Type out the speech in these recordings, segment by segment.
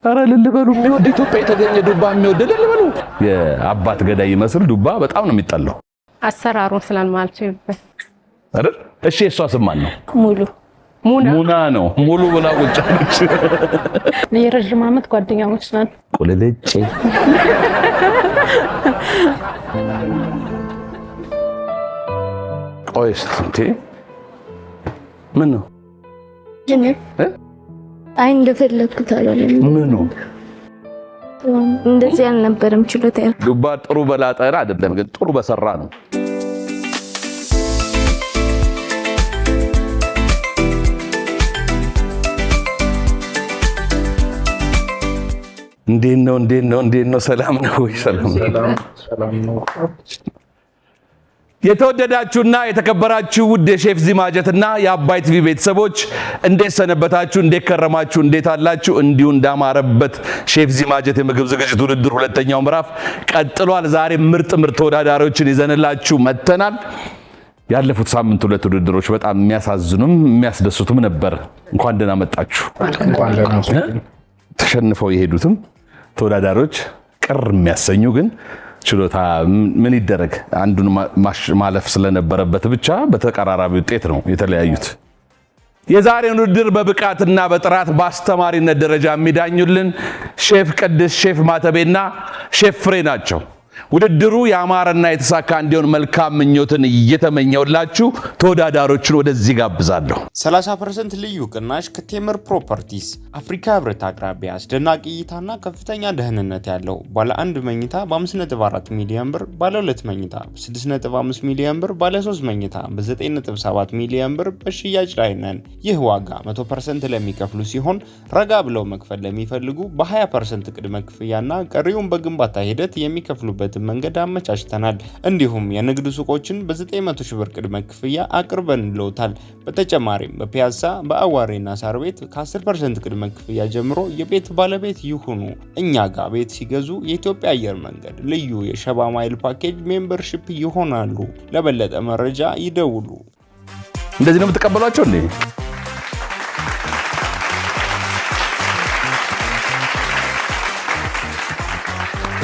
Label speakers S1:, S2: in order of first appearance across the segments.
S1: አረ ልልበሉ የሚወድ ኢትዮጵያ የተገኘ ዱባ የሚወድ ልልበሉ የአባት ገዳይ ይመስል ዱባ በጣም ነው የሚጠላው።
S2: አሰራሩን ስላልማልችበት
S1: አይደል? እሺ እሷ ስም ማን ነው? ሙና ነው። ሙሉ ብላ ቁጭ አለች።
S2: የረጅም ዓመት ጓደኛሞች ነን።
S1: ቁልልጭ ቆይስ እንዴ ምን ነው
S3: አይ እንደፈለኩት አላለም።
S1: ምን ነው
S3: እንደዚህ አልነበረም ችሎታ።
S1: ዱባ ጥሩ በላጠራ አይደለም ግን ጥሩ በሰራ ነው። እንዴት ነው ሰላም ነው ወይ? ሰላም ነው። የተወደዳችሁና የተከበራችሁ ውድ የሼፍ ዚማጀትና የአባይ ቲቪ ቤተሰቦች እንዴት ሰነበታችሁ? እንዴት ከረማችሁ? እንዴት አላችሁ? እንዲሁ እንዳማረበት ሼፍ ዚማጀት የምግብ ዝግጅት ውድድር ሁለተኛው ምዕራፍ ቀጥሏል። ዛሬ ምርጥ ተወዳዳሪዎችን ይዘንላችሁ መጥተናል። ያለፉት ሳምንት ሁለት ውድድሮች በጣም የሚያሳዝኑም የሚያስደስቱም ነበር። እንኳን ደህና መጣችሁ። ተሸንፈው የሄዱትም ተወዳዳሪዎች ቅር የሚያሰኙ ግን ችሎታ ምን ይደረግ አንዱን ማለፍ ስለነበረበት ብቻ በተቀራራቢ ውጤት ነው የተለያዩት። የዛሬውን ውድድር በብቃትና በጥራት በአስተማሪነት ደረጃ የሚዳኙልን ሼፍ ቅድስ፣ ሼፍ ማተቤና ሼፍ ፍሬ ናቸው። ውድድሩ ያማረና የተሳካ እንዲሆን መልካም ምኞትን እየተመኘውላችሁ ተወዳዳሪዎችን ወደዚህ ጋብዛለሁ።
S4: 30% ልዩ ቅናሽ ከቴምር ፕሮፐርቲስ አፍሪካ ህብረት አቅራቢያ አስደናቂ እይታና ከፍተኛ ደህንነት ያለው ባለ 1 መኝታ በ5.4 ሚሊዮን ብር፣ ባለ 2 መኝታ በ6.5 ሚሊዮን ብር፣ ባለ 3 መኝታ በ9.7 ሚሊዮን ብር በሽያጭ ላይ ነን። ይህ ዋጋ 100% ለሚከፍሉ ሲሆን ረጋ ብለው መክፈል ለሚፈልጉ በ20% ቅድመ ክፍያና ቀሪውን በግንባታ ሂደት የሚከፍሉበት መንገድ አመቻችተናል። እንዲሁም የንግድ ሱቆችን በ900 ሺህ ብር ቅድመ ክፍያ አቅርበንልዎታል። በተጨማሪም በፒያሳ በአዋሬና ሳር ቤት ከ10% ቅድመ ክፍያ ጀምሮ የቤት ባለቤት ይሁኑ። እኛ ጋር ቤት ሲገዙ የኢትዮጵያ አየር መንገድ ልዩ የሸባ ማይል ፓኬጅ ሜምበርሺፕ ይሆናሉ። ለበለጠ መረጃ ይደውሉ።
S1: እንደዚህ ነው የምትቀበሏቸው እንዴ?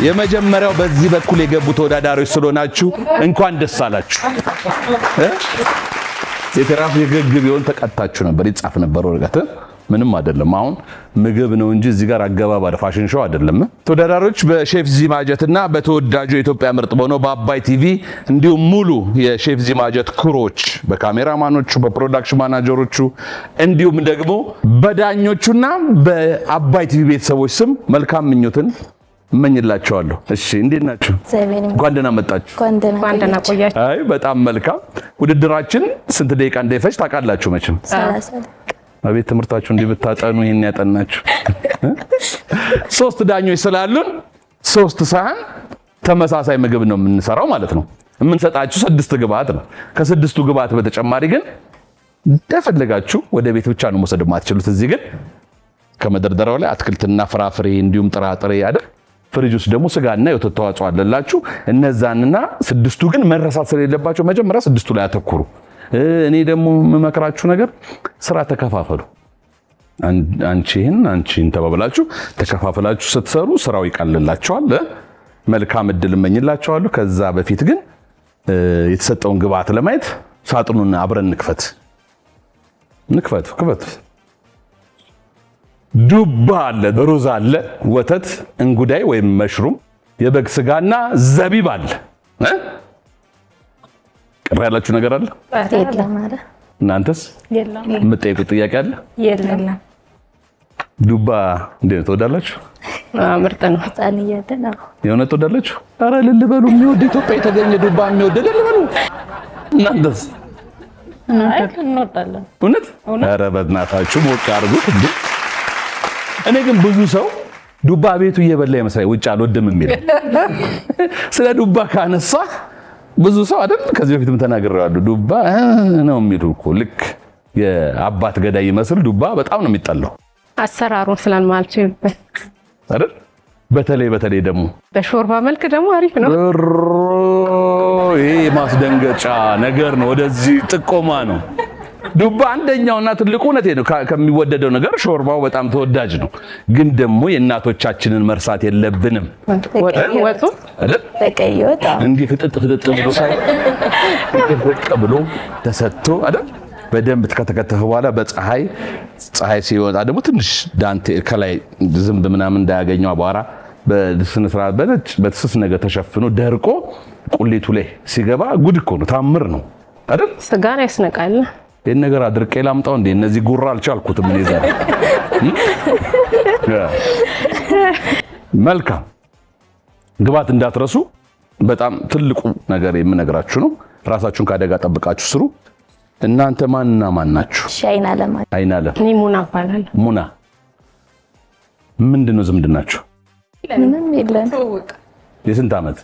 S1: የመጀመሪያው በዚህ በኩል የገቡ ተወዳዳሪዎች ስለሆናችሁ እንኳን ደስ አላችሁ። የትራፊክ ህግ ቢሆን ተቀጣችሁ ነበር፣ ይጻፍ ነበር ወረቀት። ምንም አይደለም። አሁን ምግብ ነው እንጂ እዚህ ጋር አገባብ ፋሽን ሾው አይደለም። ተወዳዳሪዎች በሼፍ ዚማጀትና በተወዳጁ የኢትዮጵያ ምርጥ በሆነው በአባይ ቲቪ እንዲሁም ሙሉ የሼፍ ዚማጀት ክሮች በካሜራማኖቹ በፕሮዳክሽን ማናጀሮቹ እንዲሁም ደግሞ በዳኞቹና በአባይ ቲቪ ቤተሰቦች ስም መልካም ምኞትን እመኝላችኋለሁ። እሺ እንዴት ናችሁ? እንኳን ደህና መጣችሁ።
S2: እንኳን ደህና ቆያችሁ።
S1: አይ በጣም መልካም። ውድድራችን ስንት ደቂቃ እንደፈጅ ታውቃላችሁ መቼም? 30 አቤት ትምህርታችሁ እንዲህ ብታጠኑ ይሄን ያጠናችሁ። 3 ዳኞች ስላሉን 3 ሳህን ተመሳሳይ ምግብ ነው የምንሰራው ማለት ነው። የምንሰጣችሁ 6 ግብአት ነው። ከ6ቱ ግብአት በተጨማሪ ግን እንደፈለጋችሁ ወደ ቤት ብቻ ነው መውሰድ የማትችሉት። እዚህ ግን ከመደርደሪያው ላይ አትክልትና ፍራፍሬ እንዲሁም ጥራጥሬ አይደል፣ ፍሪጅ ውስጥ ደግሞ ስጋና የወተት ተዋጽኦ አለላችሁ። እነዛንና 6ቱ ግን መረሳት ስለሌለባቸው መጀመሪያ 6ቱ ላይ አተኩሩ። እኔ ደግሞ የምመክራችሁ ነገር ስራ ተከፋፈሉ። አንቺ ተባብላችሁ ተከፋፈላችሁ ስትሰሩ ስራው ይቀልላችኋል። መልካም እድል እመኝላችኋለሁ። ከዛ በፊት ግን የተሰጠውን ግብአት ለማየት ሳጥኑን አብረን ክፈቱ። ዱባ አለ፣ ሩዝ አለ፣ ወተት፣ እንጉዳይ ወይም መሽሩም፣ የበግ ስጋና ዘቢብ አለ። ቅር ያላችሁ ነገር አለ?
S3: የለም።
S1: እናንተስ
S2: የለም።
S1: የምትጠይቁት ጥያቄ አለ?
S2: የለም።
S1: ዱባ እንዴት ትወዳላችሁ?
S2: ምርጥ ነው።
S3: ህፃን እያለን
S1: የእውነት ትወዳላችሁ? አረ ልልበሉ የሚወድ ኢትዮጵያ የተገኘ ዱባ የሚወድ ልልበሉ። እናንተስ?
S2: እንወዳለን።
S1: እውነት? አረ በእናታችሁ ሞቅ አድርጉት እንዴ! እኔ ግን ብዙ ሰው ዱባ ቤቱ እየበላ ይመስላል ውጭ አልወድም የሚል። ስለ ዱባ ካነሳ ብዙ ሰው አይደል ከዚህ በፊትም ተናግሬዋለሁ። ዱባ ነው የሚሉ እኮ ልክ የአባት ገዳይ ይመስል ዱባ በጣም ነው የሚጠላው።
S2: አሰራሩን ስላልማልችበት
S1: አይደል? በተለይ ደግሞ
S2: በሾርባ መልክ ደግሞ አሪፍ ነው።
S1: ይሄ ማስደንገጫ ነገር ነው። ወደዚህ ጥቆማ ነው። ዱባ አንደኛውና ትልቁ እውነቴ ነው ከሚወደደው ነገር ሾርባው በጣም ተወዳጅ ነው። ግን ደግሞ የእናቶቻችንን መርሳት የለብንም።
S2: ወጡ
S3: በቀይ ወጥ
S1: እንዲህ ፍጥጥ ብሎ ብሎ ተሰጥቶ አይደል በደንብ ከተከተፈ በኋላ ፀሐይ ሲወጣ ደግሞ ትንሽ ዳንቴ ከላይ ዝንብ ምናምን እንዳያገኘው አቧራ በስነ ስርዓት በነጭ በትስስ ነገር ተሸፍኖ ደርቆ ቁሌቱ ላይ ሲገባ ጉድ እኮ ነው፣ ታምር ነው አይደል?
S2: ስጋን ያስነቃል።
S1: ይሄን ነገር አድርቄ ላምጣው እንዴ? እነዚህ ጉራ አልቻልኩትም እኔ ዛሬ። መልካም ግባት እንዳትረሱ። በጣም ትልቁ ነገር የምነግራችሁ ነው። ራሳችሁን ካደጋ ጠብቃችሁ ስሩ። እናንተ ማንና ማን ናችሁ? አይናለም።
S2: እኔ ሙና እባላለሁ።
S1: ሙና ምንድነው ዝምድናችሁ?
S3: ምንም የለን።
S1: የስንት ዓመት?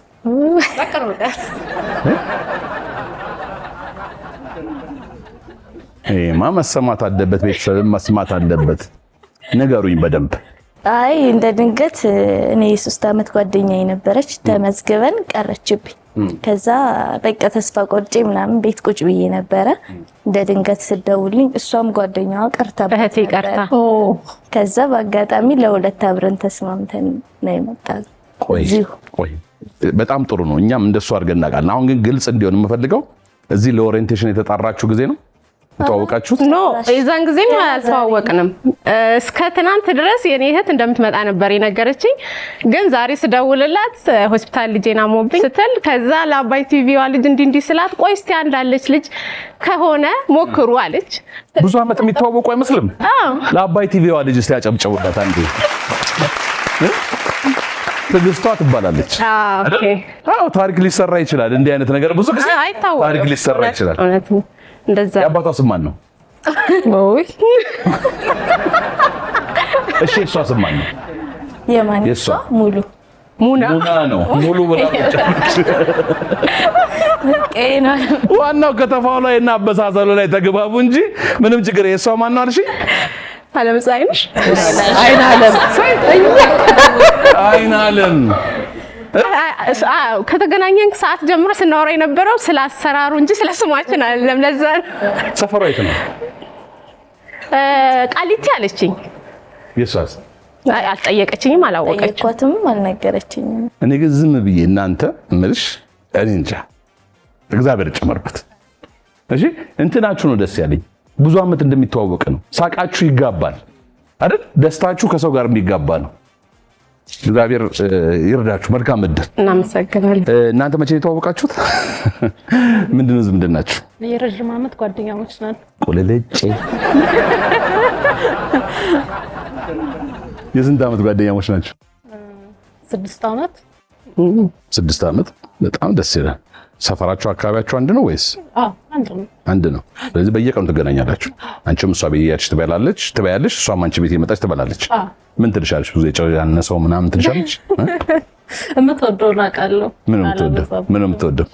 S1: ይሄማ መሰማት አለበት፣ ቤተሰብም መስማት አለበት። ንገሩኝ በደንብ።
S3: አይ እንደ ድንገት እኔ የ3 ዓመት ጓደኛዬ ነበረች፣ ተመዝግበን ቀረችብኝ። ከዛ በቃ ተስፋ ቆርጬ ምናምን ቤት ቁጭ ብዬ ነበረ። እንደ ድንገት ስደውልኝ እሷም ጓደኛዋ ቀርታ
S2: እህቴ ቀርታ፣
S3: ከዛ በአጋጣሚ ለሁለት አብረን ተስማምተን ነው የመጣው።
S1: ቆይ በጣም ጥሩ ነው። እኛም እንደሱ አድርገን እናውቃለን። አሁን ግን ግልጽ እንዲሆን የምፈልገው እዚህ ለኦሪየንቴሽን የተጣራችሁ ጊዜ ነው ተዋወቃችሁት?
S2: ኖ የዛን ጊዜም አልተዋወቅንም። እስከ ትናንት ድረስ የኔ እህት እንደምትመጣ ነበር የነገረችኝ። ግን ዛሬ ስደውልላት ሆስፒታል ልጄን አሞብኝ ስትል ከዛ ለአባይ ቲቪዋ ልጅ እንዲህ ስላት ቆይ እስቲ አንዳለች ልጅ ከሆነ ሞክሩ አለች።
S1: ብዙ ዓመት የሚተዋወቁ አይመስልም? ለአባይ ቲቪዋ ልጅ እስቲ ያጨብጨቡላት አንዴ። ትግስቷ ትባላለች።
S2: ኦኬ
S1: አዎ ታሪክ ሊሰራ ይችላል። እንዲህ አይነት ነገር ብዙ ጊዜ ታሪክ ሊሰራ ይችላል።
S2: እንደዛ
S1: የአባቷ ስም ማን ነው?
S2: ወይ
S1: እሺ እሷ ስም ማን ነው?
S3: የማን?
S1: የሷ
S2: ሙና
S1: ነው። ሙሉ ብላለች። ዋናው ከተፋው ላይ እና አበሳሰሉ ላይ ተግባቡ እንጂ ምንም ችግር። የሷ ማን ነው አልሽ?
S2: አለምፀሐይነሽ አይናለም ከተገናኘን ሰዓት ጀምሮ ስናወራ የነበረው ስለ አሰራሩ እንጂ ስለ ስማችን አይደለም። ለዛ
S1: ሰፈሯ የት ነው?
S2: ቃሊቲ አለችኝ።
S1: የሷስ?
S2: አልጠየቀችኝም፣ አላወቀችም፣
S3: አልነገረችኝም።
S1: እኔ ግን ዝም ብዬ እናንተ እምልሽ እኔ እንጃ እግዚአብሔር ጨመርበት። እሺ እንትናችሁ ነው ደስ ያለኝ። ብዙ ዓመት እንደሚተዋወቅ ነው። ሳቃችሁ ይጋባል አይደል? ደስታችሁ ከሰው ጋር የሚጋባ ነው። እግዚአብሔር ይርዳችሁ። መልካም እድል።
S2: እናመሰግናለን።
S1: እናንተ መቼ የተዋወቃችሁት? ምንድነው ዝምድናችሁ?
S2: የረጅም ዓመት ጓደኛሞች ነን።
S1: ቁልልጭ የስንት ዓመት ጓደኛሞች ናችሁ?
S2: 6 ዓመት።
S1: 6 ዓመት በጣም ደስ ይላል። ሰፈራችሁ አካባቢያችሁ አንድ ነው ወይስ? አንድ ነው። ስለዚህ በየቀኑ ትገናኛላችሁ። አንቺም እሷ ቤት ትበያለሽ፣ እሷም አንቺ ቤት የመጣች ትበላለች። ምን ትልሻለች? ብዙ የጨው ያነሰው ምናምን ትልሻለች?
S2: የምትወደውን አውቃለሁ።
S1: ምን የምትወደው?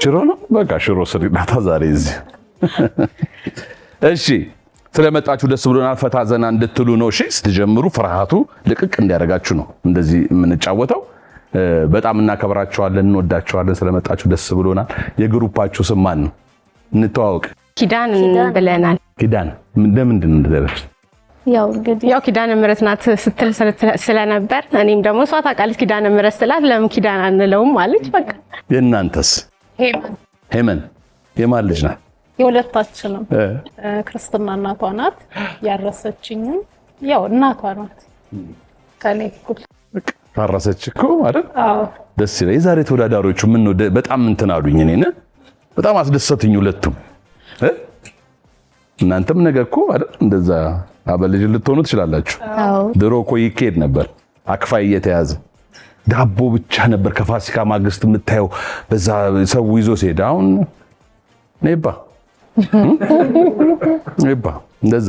S1: ሽሮ ነው። በቃ ሽሮ ስሪላታ ዛሬ እዚህ። እሺ ስለመጣችሁ ደስ ብሎናል። ፈታ ዘና እንድትሉ ነው። እሺ ስትጀምሩ ፍርሃቱ ልቅቅ እንዲያደርጋችሁ ነው እንደዚህ የምንጫወተው። በጣም እናከብራችኋለን፣ እንወዳችኋለን። ስለመጣችሁ ደስ ብሎናል። የግሩፓችሁ ስም ማን ነው? እንተዋወቅ።
S2: ኪዳን ብለናል።
S1: ኪዳን ለምንድን እንደደረች?
S2: ያው ኪዳነ ምህረት ናት ስትል ስለነበር እኔም ደግሞ እሷ ታውቃለች ኪዳነ ምህረት ስላት ለምን ኪዳን አንለውም አለች። በቃ
S1: የእናንተስ? ሄመን የማን ልጅ ናት?
S5: የሁለታችንም ክርስትና እናቷ ናት። ያረሰችኝም ያው እናቷ ናት ከኔ እኩል
S1: ታረሰች እኮ አይደል? አዎ ደስ ይላል። የዛሬ ተወዳዳሪዎቹ ምን ነው በጣም እንትን አሉኝ። እኔን በጣም አስደሰቱኝ ሁለቱም። እናንተም ነገ እኮ አይደል እንደዛ አበልጅ ልትሆኑ ትችላላችሁ። ድሮ እኮ ይኬድ ነበር አክፋይ እየተያዘ ዳቦ ብቻ ነበር ከፋሲካ ማግስት የምታየው በዛ ሰው ይዞ ሲሄድ። አሁን ነባ እንደዛ።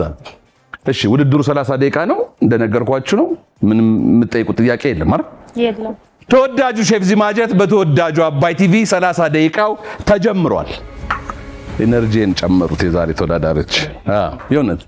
S1: እሺ ውድድሩ 30 ደቂቃ ነው እንደነገርኳችሁ ነው። ምንም የምትጠይቁት ጥያቄ የለም አይደል?
S5: የለም።
S1: ተወዳጁ ሼፍ ዚማጀት በተወዳጁ አባይ ቲቪ 30 ደቂቃው ተጀምሯል። ኤነርጂን ጨመሩት የዛሬ ተወዳዳሪዎች። የእውነት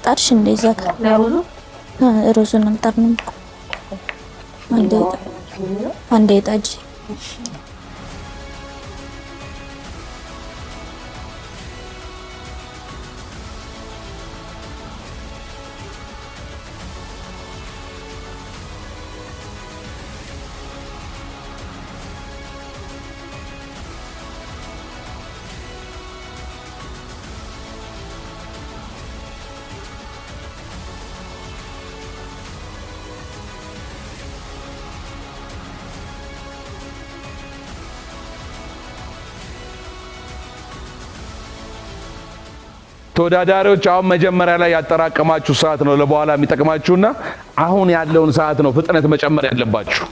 S3: ጣድሽ እንደዛ
S2: ለሩዙ
S3: ሩዙን እንጠርንም አንዴ ጣጂ
S1: ተወዳዳሪዎች አሁን መጀመሪያ ላይ ያጠራቀማችሁ ሰዓት ነው ለበኋላ የሚጠቅማችሁና አሁን ያለውን ሰዓት ነው ፍጥነት መጨመር ያለባችሁ።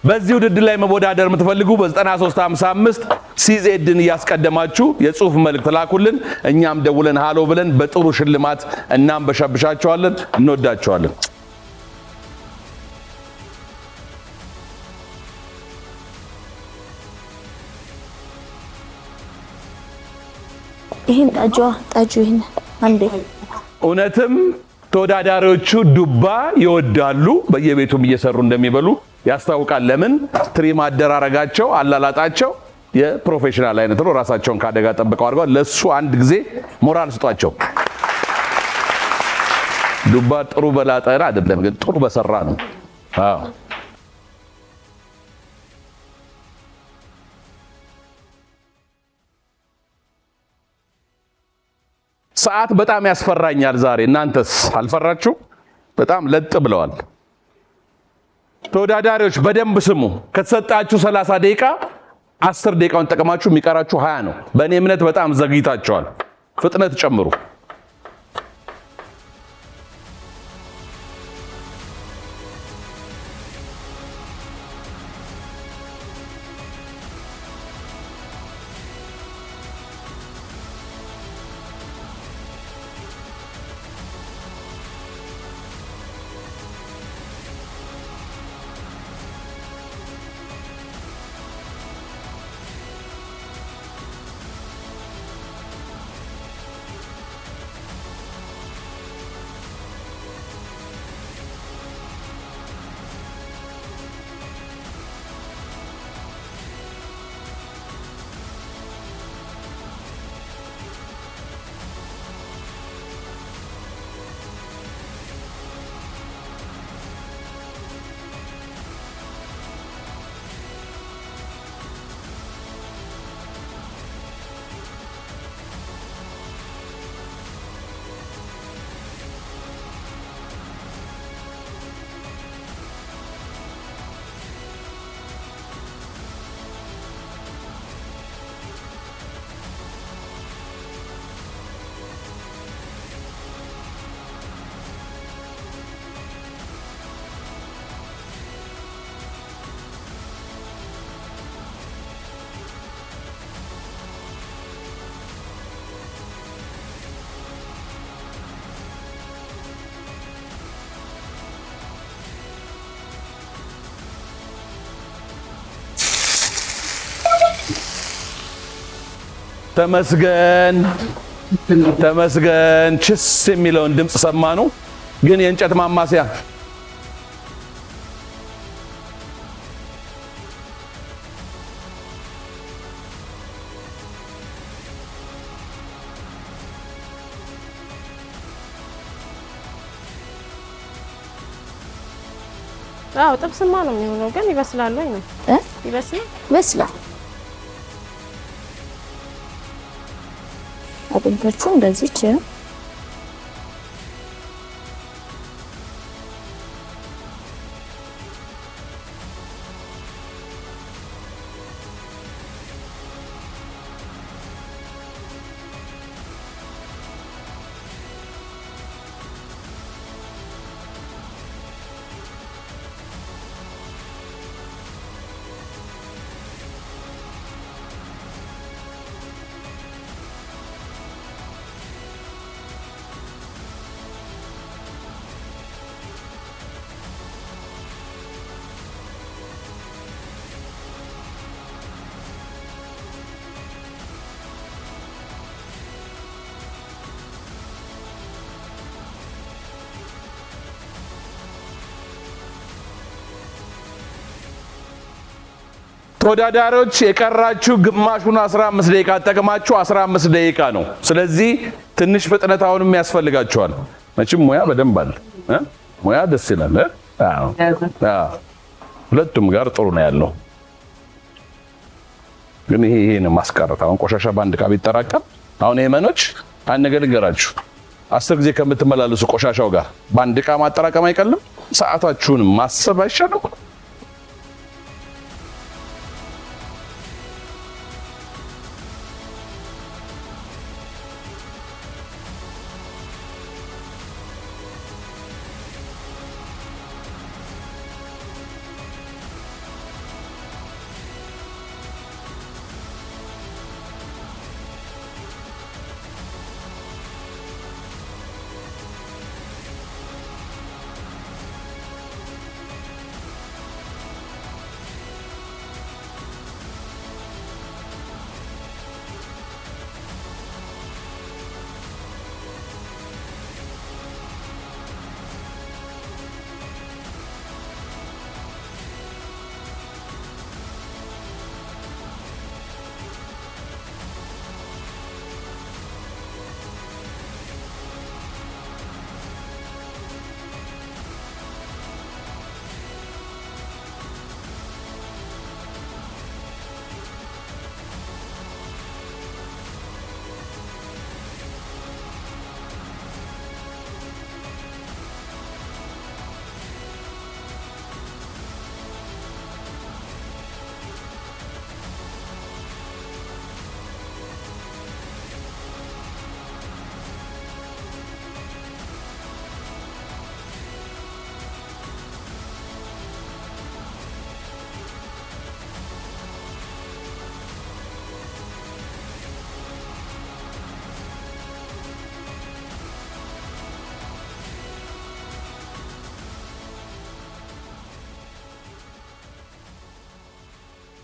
S1: በዚህ ውድድር ላይ መወዳደር የምትፈልጉ በ9355 ሲዜድን እያስቀደማችሁ የጽሁፍ መልእክት ላኩልን። እኛም ደውለን ሃሎ ብለን በጥሩ ሽልማት እናም በሻብሻቸዋለን። እንወዳቸዋለን።
S3: ይሄን ጣጁ ይሄን አንዴ
S1: እውነትም ተወዳዳሪዎቹ ዱባ ይወዳሉ። በየቤቱም እየሰሩ እንደሚበሉ ያስታውቃል። ለምን ትሪም አደራረጋቸው አላላጣቸው የፕሮፌሽናል አይነት ነው። ራሳቸውን ካደጋ ጠብቀው አድርገዋል። ለሱ አንድ ጊዜ ሞራል ስጧቸው። ዱባ ጥሩ በላጠና አይደለም ግን ጥሩ በሰራ ነው። አዎ ሰዓት በጣም ያስፈራኛል ዛሬ። እናንተስ አልፈራችሁ? በጣም ለጥ ብለዋል። ተወዳዳሪዎች በደንብ ስሙ። ከተሰጣችሁ 30 ደቂቃ 10 ደቂቃውን ተጠቅማችሁ የሚቀራችሁ 20 ነው። በእኔ እምነት በጣም ዘግይታችኋል። ፍጥነት ጨምሩ። ተመስገን ተመስገን። ችስ የሚለውን ድምጽ ሰማኑ። ግን የእንጨት ማማሲያ
S2: አዎ ጥብስማ ነው የሚሆነው። ግን ይበስላል ወይ ነው?
S3: ይበስላል። አጥንቶቹ እንደዚህ
S1: ተወዳዳሪዎች የቀራችሁ ግማሹን 15 ደቂቃ ተጠቅማችሁ 15 ደቂቃ ነው። ስለዚህ ትንሽ ፍጥነት አሁንም ያስፈልጋችኋል። መቼም ሙያ በደንብ አለ። ሙያ ደስ ይላል። አዎ ሁለቱም ጋር ጥሩ ነው ያለው። ግን ይሄን ማስቀረት አሁን ቆሻሻ ባንድ ዕቃ ቢጠራቀም አሁን የመኖች አንድ ነገር ልንገራችሁ 10 ጊዜ ከምትመላለሱ ቆሻሻው ጋር ባንድ ዕቃ ማጠራቀም አይቀልም። ሰዓታችሁን ማሰብ አይሻልም?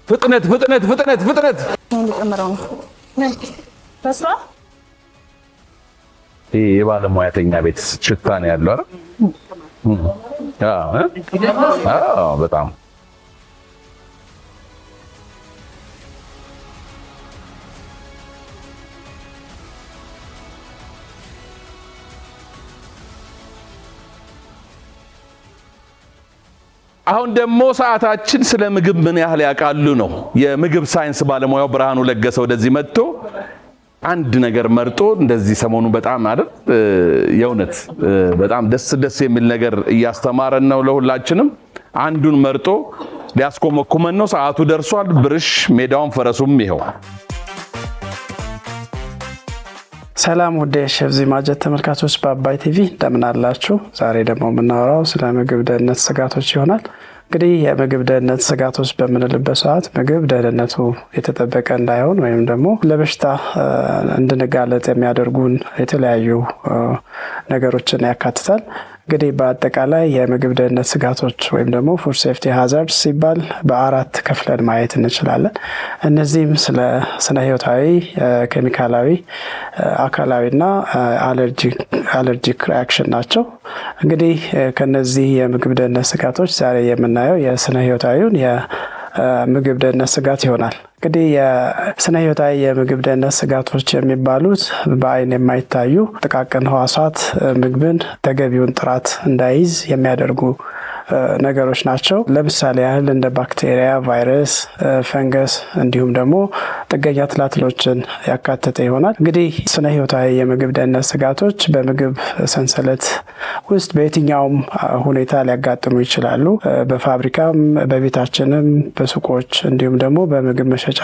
S1: ፍጥነት ፍጥነት ፍጥነት ፍጥነት ይሄ የባለሙያተኛ ቤት ሽታ ነው ያለው አይደል? አዎ በጣም አሁን ደግሞ ሰዓታችን ስለ ምግብ ምን ያህል ያውቃሉ ነው። የምግብ ሳይንስ ባለሙያው ብርሃኑ ለገሰ ወደዚህ መጥቶ አንድ ነገር መርጦ እንደዚህ ሰሞኑ በጣም አይደል የእውነት በጣም ደስ የሚል ነገር እያስተማረን ነው ለሁላችንም። አንዱን መርጦ ሊያስኮመኩመን ነው። ሰዓቱ ደርሷል። ብርሽ ሜዳውን ፈረሱም ይሄው።
S6: ሰላም ወደ ሼፍ ዚማጀት ተመልካቾች በአባይ ቲቪ እንደምን አላችሁ? ዛሬ ደግሞ የምናወራው ስለ ምግብ ደህንነት ስጋቶች ይሆናል። እንግዲህ የምግብ ደህንነት ስጋቶች በምንልበት ሰዓት ምግብ ደህንነቱ የተጠበቀ እንዳይሆን ወይም ደግሞ ለበሽታ እንድንጋለጥ የሚያደርጉን የተለያዩ ነገሮችን ያካትታል። እንግዲህ በአጠቃላይ የምግብ ደህንነት ስጋቶች ወይም ደግሞ ፉድ ሴፍቲ ሃዛርድስ ሲባል በአራት ከፍለን ማየት እንችላለን። እነዚህም ስለ ስነ ህይወታዊ፣ ኬሚካላዊ፣ አካላዊና አለርጂክ ሪአክሽን ናቸው። እንግዲህ ከነዚህ የምግብ ደህንነት ስጋቶች ዛሬ የምናየው የስነ ህይወታዊውን የምግብ ደህንነት ስጋት ይሆናል። እንግዲህ የስነ ህይወታዊ የምግብ ደህንነት ስጋቶች የሚባሉት በአይን የማይታዩ ጥቃቅን ህዋሳት ምግብን ተገቢውን ጥራት እንዳይዝ የሚያደርጉ ነገሮች ናቸው። ለምሳሌ ያህል እንደ ባክቴሪያ፣ ቫይረስ፣ ፈንገስ እንዲሁም ደግሞ ጥገኛ ትላትሎችን ያካተተ ይሆናል። እንግዲህ ስነ ህይወታዊ የምግብ ደህንነት ስጋቶች በምግብ ሰንሰለት ውስጥ በየትኛውም ሁኔታ ሊያጋጥሙ ይችላሉ። በፋብሪካም፣ በቤታችንም፣ በሱቆች እንዲሁም ደግሞ በምግብ መሸጫ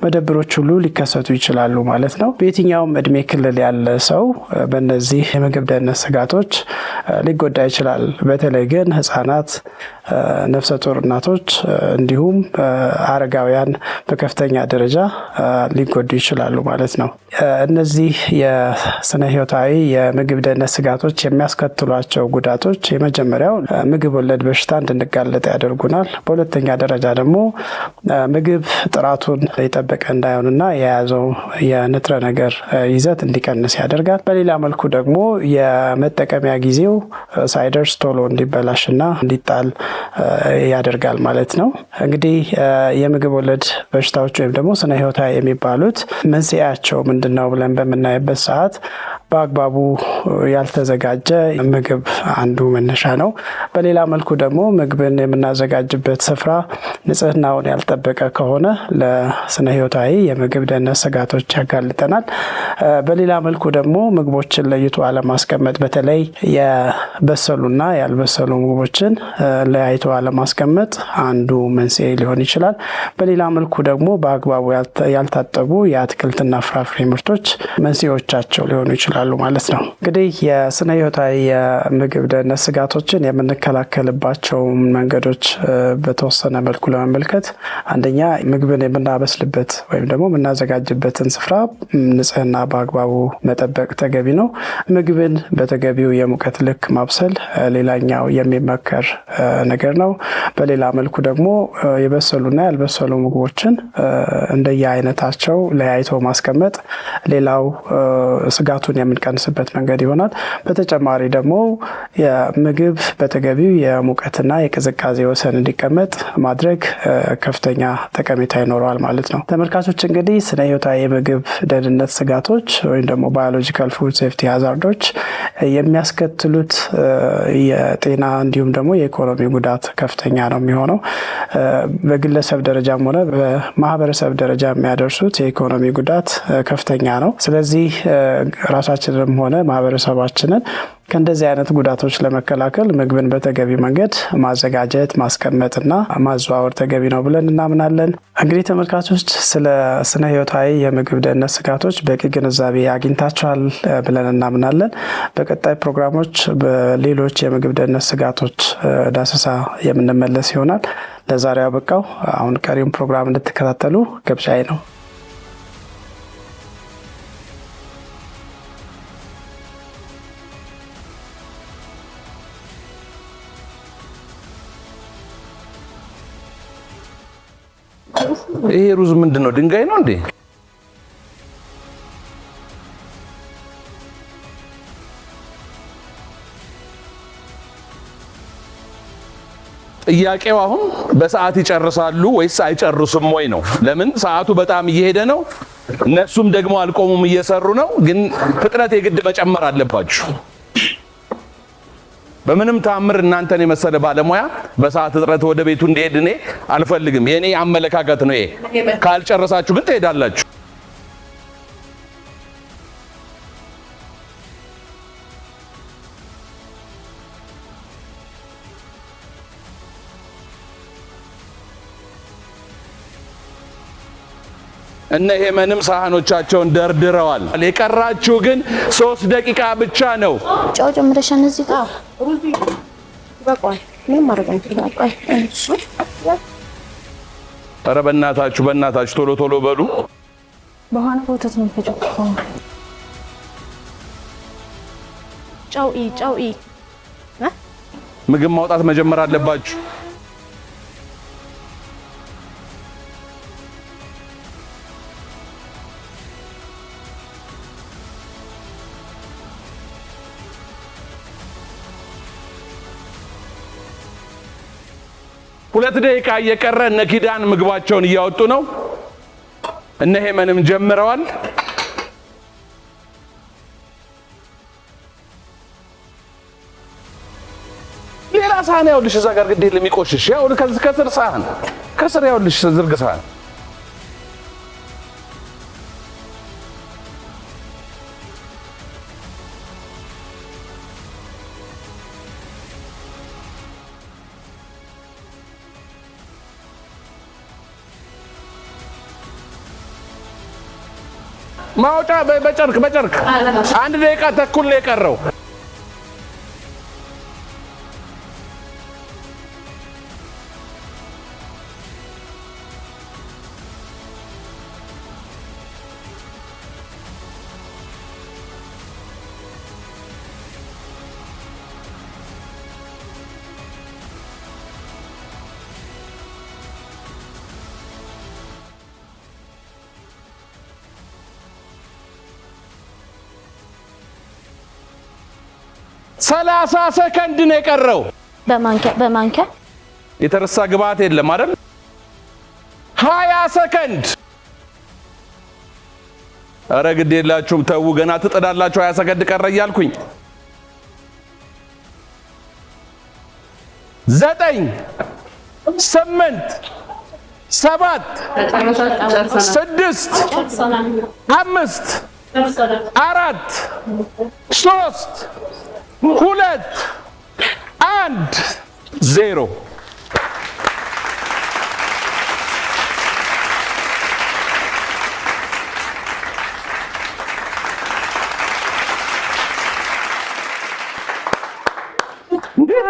S6: መደብሮች ሁሉ ሊከሰቱ ይችላሉ ማለት ነው። በየትኛውም እድሜ ክልል ያለ ሰው በእነዚህ የምግብ ደህንነት ስጋቶች ሊጎዳ ይችላል። በተለይ ግን ህጻናት፣ ነፍሰ ጡር እናቶች እንዲሁም አረጋውያን በከፍተኛ ደረጃ ሊጎዱ ይችላሉ ማለት ነው። እነዚህ የስነ ህይወታዊ የምግብ ደህንነት ስጋቶች የሚያስከትሏቸው ጉዳቶች የመጀመሪያው ምግብ ወለድ በሽታ እንድንጋለጥ ያደርጉናል። በሁለተኛ ደረጃ ደግሞ ምግብ ጥራቱን የጠበቀ እንዳይሆንና የያዘው የንጥረ ነገር ይዘት እንዲቀንስ ያደርጋል። በሌላ መልኩ ደግሞ የመጠቀሚያ ጊዜው ሳይደርስ ቶሎ እንዲበላሽና እንዲጣል ያደርጋል ማለት ነው። እንግዲህ የምግብ ወለድ በሽታዎች ወይም ደግሞ ስነ ህይወታዊ የሚባሉት መንስኤያቸው ምንድነው ብለን በምናይበት ሰዓት በአግባቡ ያልተዘጋጀ ምግብ አንዱ መነሻ ነው። በሌላ መልኩ ደግሞ ምግብን የምናዘጋጅበት ስፍራ ንጽህናውን ያልጠበቀ ከሆነ ለስነ ህይወታዊ የምግብ ደህንነት ስጋቶች ያጋልጠናል። በሌላ መልኩ ደግሞ ምግቦችን ለይቶ አለማስቀመጥ፣ በተለይ የበሰሉና ያልበሰሉ ምግቦችን ለያይቶ አለማስቀመጥ አንዱ መንስኤ ሊሆን ይችላል። በሌላ መልኩ ደግሞ በአግባቡ ያልታጠቡ የአትክልትና ፍራፍሬ ምርቶች መንስኤዎቻቸው ሊሆኑ ይችላሉ ማለት ነው። እንግዲህ የስነ ህይወታዊ የምግብ ደህንነት ስጋቶችን የምንከላከልባቸው መንገዶች በተወሰነ መልኩ ለመመልከት አንደኛ ምግብን የምናበስልበት ወይም ደግሞ የምናዘጋጅበትን ስፍራ ንጽህና በአግባቡ መጠበቅ ተገቢ ነው። ምግብን በተገቢው የሙቀት ልክ ማብሰል ሌላኛው የሚመከር ነገር ነው። በሌላ መልኩ ደግሞ የበሰሉና ያልበሰሉ ምግቦችን እንደየአይነታቸው ለያይቶ ማስቀመጥ ሌላው ስጋቱን የምንቀንስበት መንገድ ይሆናል። በተጨማሪ ደግሞ የምግብ በተገቢው የሙቀትና የቅዝቃዜ ወሰን እንዲቀመጥ ማድረግ ከፍተኛ ጠቀሜታ ይኖረዋል ማለት ነው። ተመልካቾች እንግዲህ ስነ ህይወታዊ የምግብ ደህንነት ስጋቶች ወይም ደግሞ ባዮሎጂካል ፉድ ሴፍቲ ሃዛርዶች የሚያስከትሉት የጤና እንዲሁም ደግሞ የኢኮኖሚ ጉዳት ከፍተኛ ነው የሚሆነው። በግለሰብ ደረጃም ሆነ በማህበረሰብ ደረጃ የሚያደርሱት የኢኮኖሚ ጉዳት ከፍተኛ ነው። ስለዚህ ራሳችንንም ሆነ ማህበረሰባችንን ከእንደዚህ አይነት ጉዳቶች ለመከላከል ምግብን በተገቢ መንገድ ማዘጋጀት፣ ማስቀመጥና ማዘዋወር ተገቢ ነው ብለን እናምናለን። እንግዲህ ተመልካቾች ስለ ስነ ህይወታዊ የምግብ ደህንነት ስጋቶች በቂ ግንዛቤ አግኝታችኋል ብለን እናምናለን። በቀጣይ ፕሮግራሞች በሌሎች የምግብ ደህንነት ስጋቶች ዳሰሳ የምንመለስ ይሆናል። ለዛሬው አበቃው። አሁን ቀሪውን ፕሮግራም እንድትከታተሉ ግብዣዬ ነው።
S1: ይሄ ሩዝ ምንድነው? ድንጋይ ነው እንዴ? ጥያቄው አሁን በሰዓት ይጨርሳሉ ወይስ አይጨርሱም ወይ ነው። ለምን ሰዓቱ በጣም እየሄደ ነው፣ እነሱም ደግሞ አልቆሙም እየሰሩ ነው። ግን ፍጥነት የግድ መጨመር አለባችሁ። በምንም ታምር እናንተን የመሰለ ባለሙያ በሰዓት እጥረት ወደ ቤቱ እንዲሄድ እኔ አልፈልግም። የኔ አመለካከት ነው ይሄ። ካልጨረሳችሁ ግን ትሄዳላችሁ። እነ ሄመንም ሳህኖቻቸውን ደርድረዋል። የቀራችሁ ግን 3 ደቂቃ ብቻ ነው።
S3: ጫው ጨምረሻን እዚህ ጋር
S2: ሩዚ በቃይ ምን ማድረግ እንችላለን?
S1: ኧረ በእናታችሁ ቶሎ በሉ።
S3: በኋላ ወተት ነው ተጨቆነ።
S2: ጫው
S1: ምግብ ማውጣት መጀመር አለባችሁ። ሁለት ደቂቃ እየቀረ እነ ኪዳን ምግባቸውን እያወጡ ነው። እነ ሄመንም ጀምረዋል። ሌላ ሳህን ያውልሽ እዛ ጋር ግዴ ለሚቆሽሽ ያውል ከስር ሳህን ከስር ያውልሽ ዝርግ ሳህን ማውጫ በጨርቅ 1 ደቂቃ ተኩል ነው የቀረው። ሰላሳ ሰከንድ ነው የቀረው።
S3: በማንኪያ
S1: የተረሳ ግብአት የለም አይደል? 20 ሰከንድ። ኧረ ግድ የላችሁም ተው፣ ገና ትጥዳላችሁ። 20 ሰከንድ ቀረ እያልኩኝ 9 8 7 6 5 4 3 2 1 0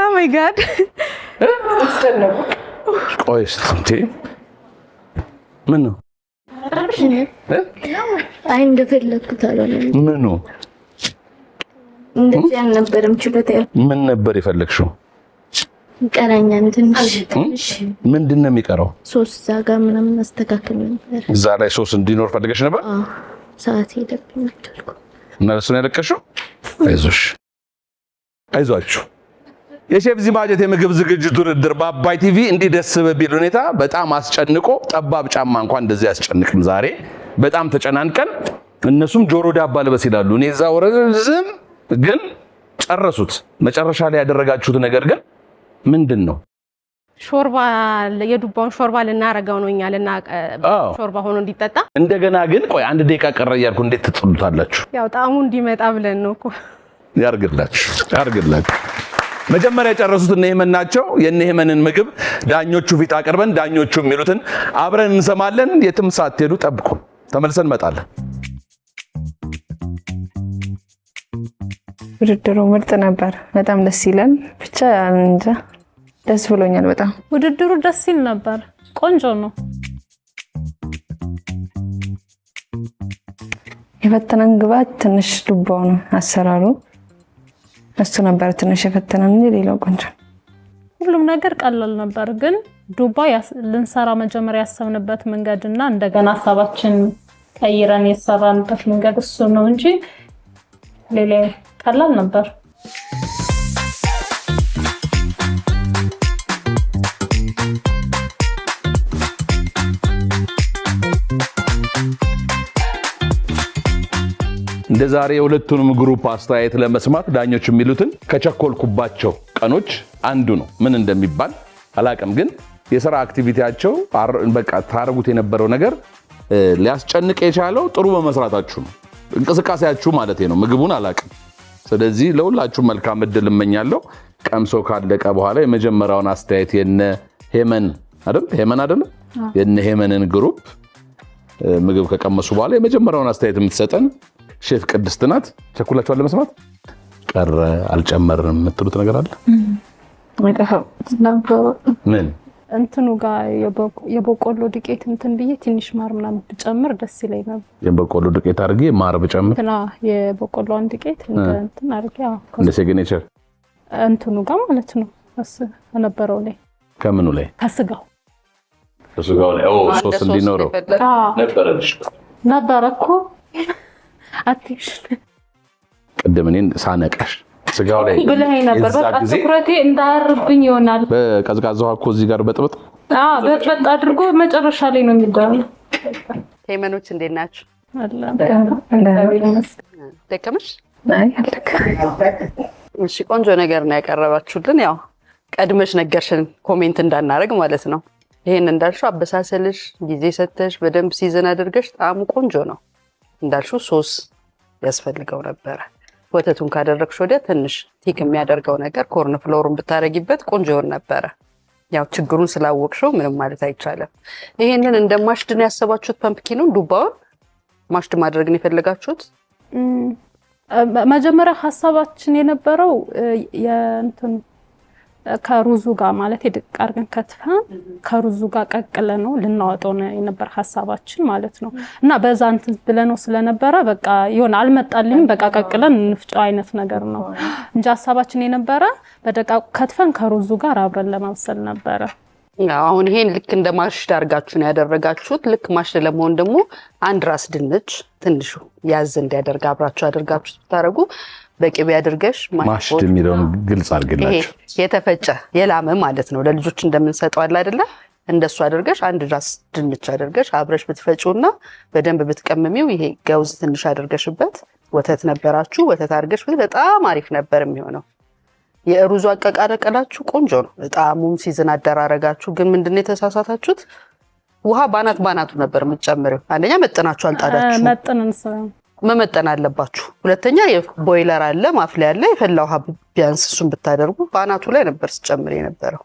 S2: Oh my God.
S1: ቆይ እስቲ ምን ነው?
S3: አይ እንደፈለኩት አልሆነም።
S1: ምን ነው?
S3: እንደዚህ አልነበረም ችሎታዬ።
S1: ምን ነበር የፈለግሽው?
S3: ቀራኛን ትንሽ
S1: ምንድን ነው የሚቀረው?
S3: ሶስ እዛ ጋር ምናምን ማስተካከል ነበር።
S1: እዛ ላይ ሶስ እንዲኖር ፈልገሽ ነበር?
S3: አዎ ሰዓት ሄደብኝ አልኩ።
S1: እና ለሱ ነው ያለቀሽው? አይዞሽ አይዟችሁ። የሼፍ ዚማጀት የምግብ ዝግጅት ውድድር በአባይ ቲቪ እንዲህ ደስ በሚል ሁኔታ በጣም አስጨንቆ ጠባብ ጫማ እንኳን እንደዚህ ያስጨንቅም። ዛሬ በጣም ተጨናንቀን እነሱም ጆሮ ዳባ ልበስ ይላሉ። እኔ እዛ ወረዝም ግን ጨረሱት። መጨረሻ ላይ ያደረጋችሁት ነገር ግን ምንድን ነው?
S2: ሾርባ የዱባውን ሾርባ ልናረጋው ነው እኛ ሾርባ ሆኖ እንዲጠጣ። እንደገና
S1: ግን ቆይ አንድ ደቂቃ ቀረ እያልኩ እንዴት ትጥሉታላችሁ?
S2: ያው ጣዕሙ እንዲመጣ ብለን ነው እኮ። ያርግላችሁ። መጀመሪያ የጨረሱት እነ ሄመን ናቸው። የእነ ሄመንን ምግብ ዳኞቹ ፊት አቅርበን ዳኞቹ የሚሉትን አብረን እንሰማለን። የትም ሳትሄዱ ጠብቁ፣ ተመልሰን እንመጣለን።
S7: ውድድሩ ምርጥ ነበር። በጣም ደስ ይላል። ብቻ እንጃ ደስ ብሎኛል በጣም።
S5: ውድድሩ ደስ ይል ነበር። ቆንጆ ነው።
S7: የፈተነን ግብአት ትንሽ ዱባው ነው አሰራሩ። እሱ ነበር ትንሽ የፈተነን እንጂ ሌላው ቆንጆ።
S5: ሁሉም ነገር ቀላል ነበር፣ ግን ዱባ ልንሰራ መጀመሪያ ያሰብንበት መንገድና እንደገና ሀሳባችን ቀይረን የሰራንበት መንገድ እሱ ነው እንጂ ሌላ ቀላል ነበር።
S1: እንደ ዛሬ የሁለቱንም ግሩፕ አስተያየት ለመስማት ዳኞች የሚሉትን ከቸኮልኩባቸው ቀኖች አንዱ ነው። ምን እንደሚባል አላቅም፣ ግን የሥራ አክቲቪቲያቸው በቃ ታረጉት የነበረው ነገር ሊያስጨንቅ የቻለው ጥሩ በመስራታችሁ ነው። እንቅስቃሴያችሁ ማለት ነው። ምግቡን አላቅም። ስለዚህ ለሁላችሁ መልካም እድል እመኛለሁ። ቀምሶ ካለቀ በኋላ የመጀመሪያውን አስተያየት የነ ሄመን አይደል የነ ሄመንን ግሩፕ ምግብ ከቀመሱ በኋላ የመጀመሪያውን አስተያየት የምትሰጠን ሼፍ ቅድስት ናት። ቸኩላችኋል ለመስማት? ቀረ አልጨመርንም የምትሉት ነገር አለ? ምን
S5: እንትኑ ጋር የበቆሎ ዱቄት እንትን ብዬ ትንሽ ማር ምናምን ብጨምር ደስ ይለኝ ነበር።
S1: የበቆሎ ዱቄት አድርጌ ማር ብጨምር
S5: የበቆሎን ዱቄት እንትን አድርጌ
S1: እንደ ሲግኔቸር
S5: እንትኑ ጋር ማለት ነው ነበረው ላይ
S1: ከምኑ ላይ
S5: ከስጋው
S1: ላይ ሶስ እንዲኖረው
S5: ነበረ እኮ አትሽን
S1: ቅድም እኔን ሳነቀሽ ስጋው ላይ
S5: ብለኸኝ ነበር። በቃ ትኩረቴ እንዳያርብኝ ይሆናል።
S1: በቀዝቃዛ ውሃ እኮ እዚህ ጋር በጥበጥ
S5: በጥበጥ አድርጎ መጨረሻ ላይ ነው የሚደረገው።
S8: ሄመኖች እንዴት ናችሁ? ደከመሽ?
S7: አይ አልደከመኝም።
S8: እሺ ቆንጆ ነገር ነው ያቀረባችሁልን። ያው ቀድመሽ ነገርሽን ኮሜንት እንዳናረግ ማለት ነው። ይሄን እንዳልሽው አበሳሰልሽ ጊዜ ሰተሽ በደንብ ሲዘን አድርገሽ ጣዕሙ ቆንጆ ነው። እንዳልሽው ሶስ ያስፈልገው ነበር። ወተቱን ካደረግሽ ወዲያ ትንሽ ቲክ የሚያደርገው ነገር ኮርን ፍሎሩን ብታረጊበት ቆንጆ ይሆን ነበር። ያው ችግሩን ስላወቅሽው ምንም ማለት አይቻልም። ይሄንን እንደማሽድን ያሰባችሁት ፐምፕኪኑን ዱባውን ማሽድ ማድረግን የፈለጋችሁት?
S5: መጀመሪያ ሐሳባችን የነበረው የእንትን ከሩዙ ጋር ማለት የድቅ አድርገን ከትፈን ከሩዙ ጋር ቀቅለ ነው ልናወጣው የነበር ሐሳባችን ማለት ነው። እና በዛ እንትን ብለነው ስለነበረ በቃ ይሆን አልመጣልኝም። በቃ ቀቅለን እንፍጫው አይነት ነገር ነው እንጂ ሐሳባችን የነበረ በደቃቁ ከትፈን ከሩዙ ጋር አብረን ለማብሰል ነበረ።
S8: አሁን ይሄን ልክ እንደ ማሽድ አድርጋችሁ ነው ያደረጋችሁት። ልክ ማሽድ ለመሆን ደግሞ አንድ ራስ ድንች ትንሹ ያዝ እንዲያደርግ አብራችሁ አድርጋችሁ ታረጉ በቅቤ አድርገሽ
S1: ማሽድ የሚለውን ግልጽ አድርግላችሁ።
S8: የተፈጨ የላመ ማለት ነው። ለልጆች እንደምንሰጠው አለ አይደለ? እንደሱ አድርገሽ አንድ ራስ ድንች አድርገሽ አብረሽ ብትፈጪውና በደንብ ብትቀምሚው ይሄ ገውዝ ትንሽ አድርገሽበት ወተት ነበራችሁ ወተት አድርገሽ በጣም አሪፍ ነበር የሚሆነው። የሩዙ አቀቃረቀላችሁ ቆንጆ ነው። በጣምም ሲዝን አደራረጋችሁ ግን ምንድነው የተሳሳታችሁት? ውሃ ባናቱ ነበር የምትጨምሪው። አንደኛ መጠናችሁ አልጣዳችሁ። መመጠን አለባችሁ። ሁለተኛ የቦይለር አለ ማፍሊያ አለ የፈላ ውሃ ቢያንስ እሱን ብታደርጉ ባናቱ ላይ ነበር ስጨምር የነበረው።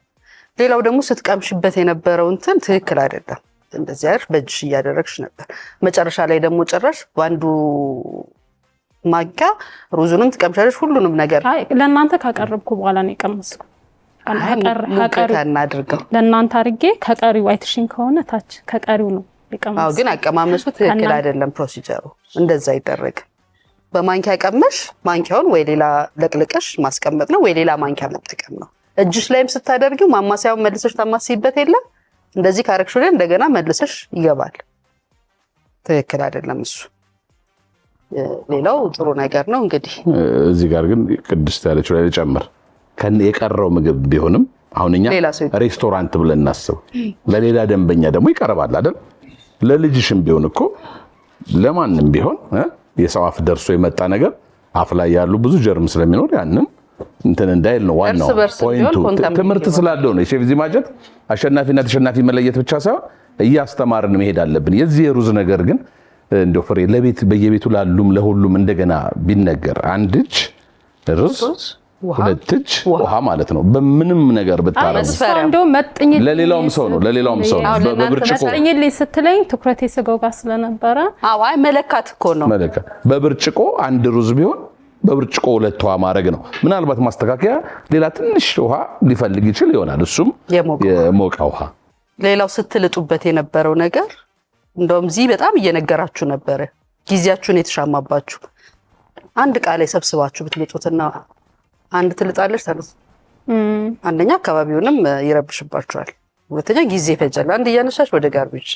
S8: ሌላው ደግሞ ስትቀምሽበት የነበረው እንትን ትክክል አይደለም። እንደዚህ አይደል በእጅሽ እያደረግሽ ነበር። መጨረሻ ላይ ደግሞ ጭራሽ ባንዱ ማንኪያ ሩዙንም ትቀምሻለሽ ሁሉንም ነገር።
S5: አይ ለእናንተ ካቀረብኩ በኋላ ነው የቀመስኩ።
S8: እናድርገው
S5: ለእናንተ አድርጌ ከቀሪው አይተሽኝ ከሆነ ታች ከቀሪው ነው የቀመስኩ።
S8: አዎ ግን አቀማመሱ ትክክል አይደለም። ፕሮሲጀሩ እንደዛ ይደረግ። በማንኪያ ቀመሽ ማንኪያውን ወይ ሌላ ለቅልቀሽ ማስቀመጥ ነው ወይ ሌላ ማንኪያ መጠቀም ነው። እጅሽ ላይም ስታደርጊው ማማሰያውን መልሰሽ ታማሲበት የለ እንደዚህ ካረክሽው ላይ እንደገና መልሰሽ ይገባል። ትክክል አይደለም እሱ። ሌላው ጥሩ ነገር ነው። እንግዲህ
S1: እዚህ ጋር ግን ቅድስት ያለችው ላይ ጨምር የቀረው ምግብ ቢሆንም አሁን እኛ ሬስቶራንት ብለን እናስብ፣ ለሌላ ደንበኛ ደግሞ ይቀርባል አይደል? ለልጅሽም ቢሆን እኮ ለማንም ቢሆን የሰው አፍ ደርሶ የመጣ ነገር አፍ ላይ ያሉ ብዙ ጀርም ስለሚኖር ያንን እንትን እንዳይል ነው ዋናው ፖይንቱ። ትምህርት ስላለው ነው የሼፍ ዚ ማጀት አሸናፊና ተሸናፊ መለየት ብቻ ሳይሆን እያስተማርን መሄድ አለብን። የዚህ የሩዝ ነገር ግን እንደው ፍሬ ለቤት በየቤቱ ላሉም ለሁሉም እንደገና ቢነገር አንድ እጅ ሩዝ ሁለት እጅ ውሃ ማለት ነው። በምንም ነገር ብታረጉ ለሌላውም ሰው ነው በብርጭቆ
S5: መጥኝልኝ ስትለኝ ትኩረቴ ስጋው ጋር ስለነበረ
S8: አይ መለካት እኮ ነው።
S1: መለካት በብርጭቆ አንድ ሩዝ ቢሆን በብርጭቆ ሁለት ውሃ ማድረግ ነው። ምናልባት ማስተካከያ ሌላ ትንሽ ውሃ ሊፈልግ ይችል ይሆናል። እሱም የሞቀ ውሃ።
S8: ሌላው ስትልጡበት የነበረው ነገር እንደውም እዚህ በጣም እየነገራችሁ ነበር፣ ጊዜያችሁን የተሻማባችሁ። አንድ ቃል ላይ ሰብስባችሁ ብትልጡትና አንድ ትልጣለች ታሉት አንደኛ አካባቢውንም ይረብሽባችኋል፣ ሁለተኛ ጊዜ ይፈጃል። አንድ እያነሳች ወደ ጋርቤጅ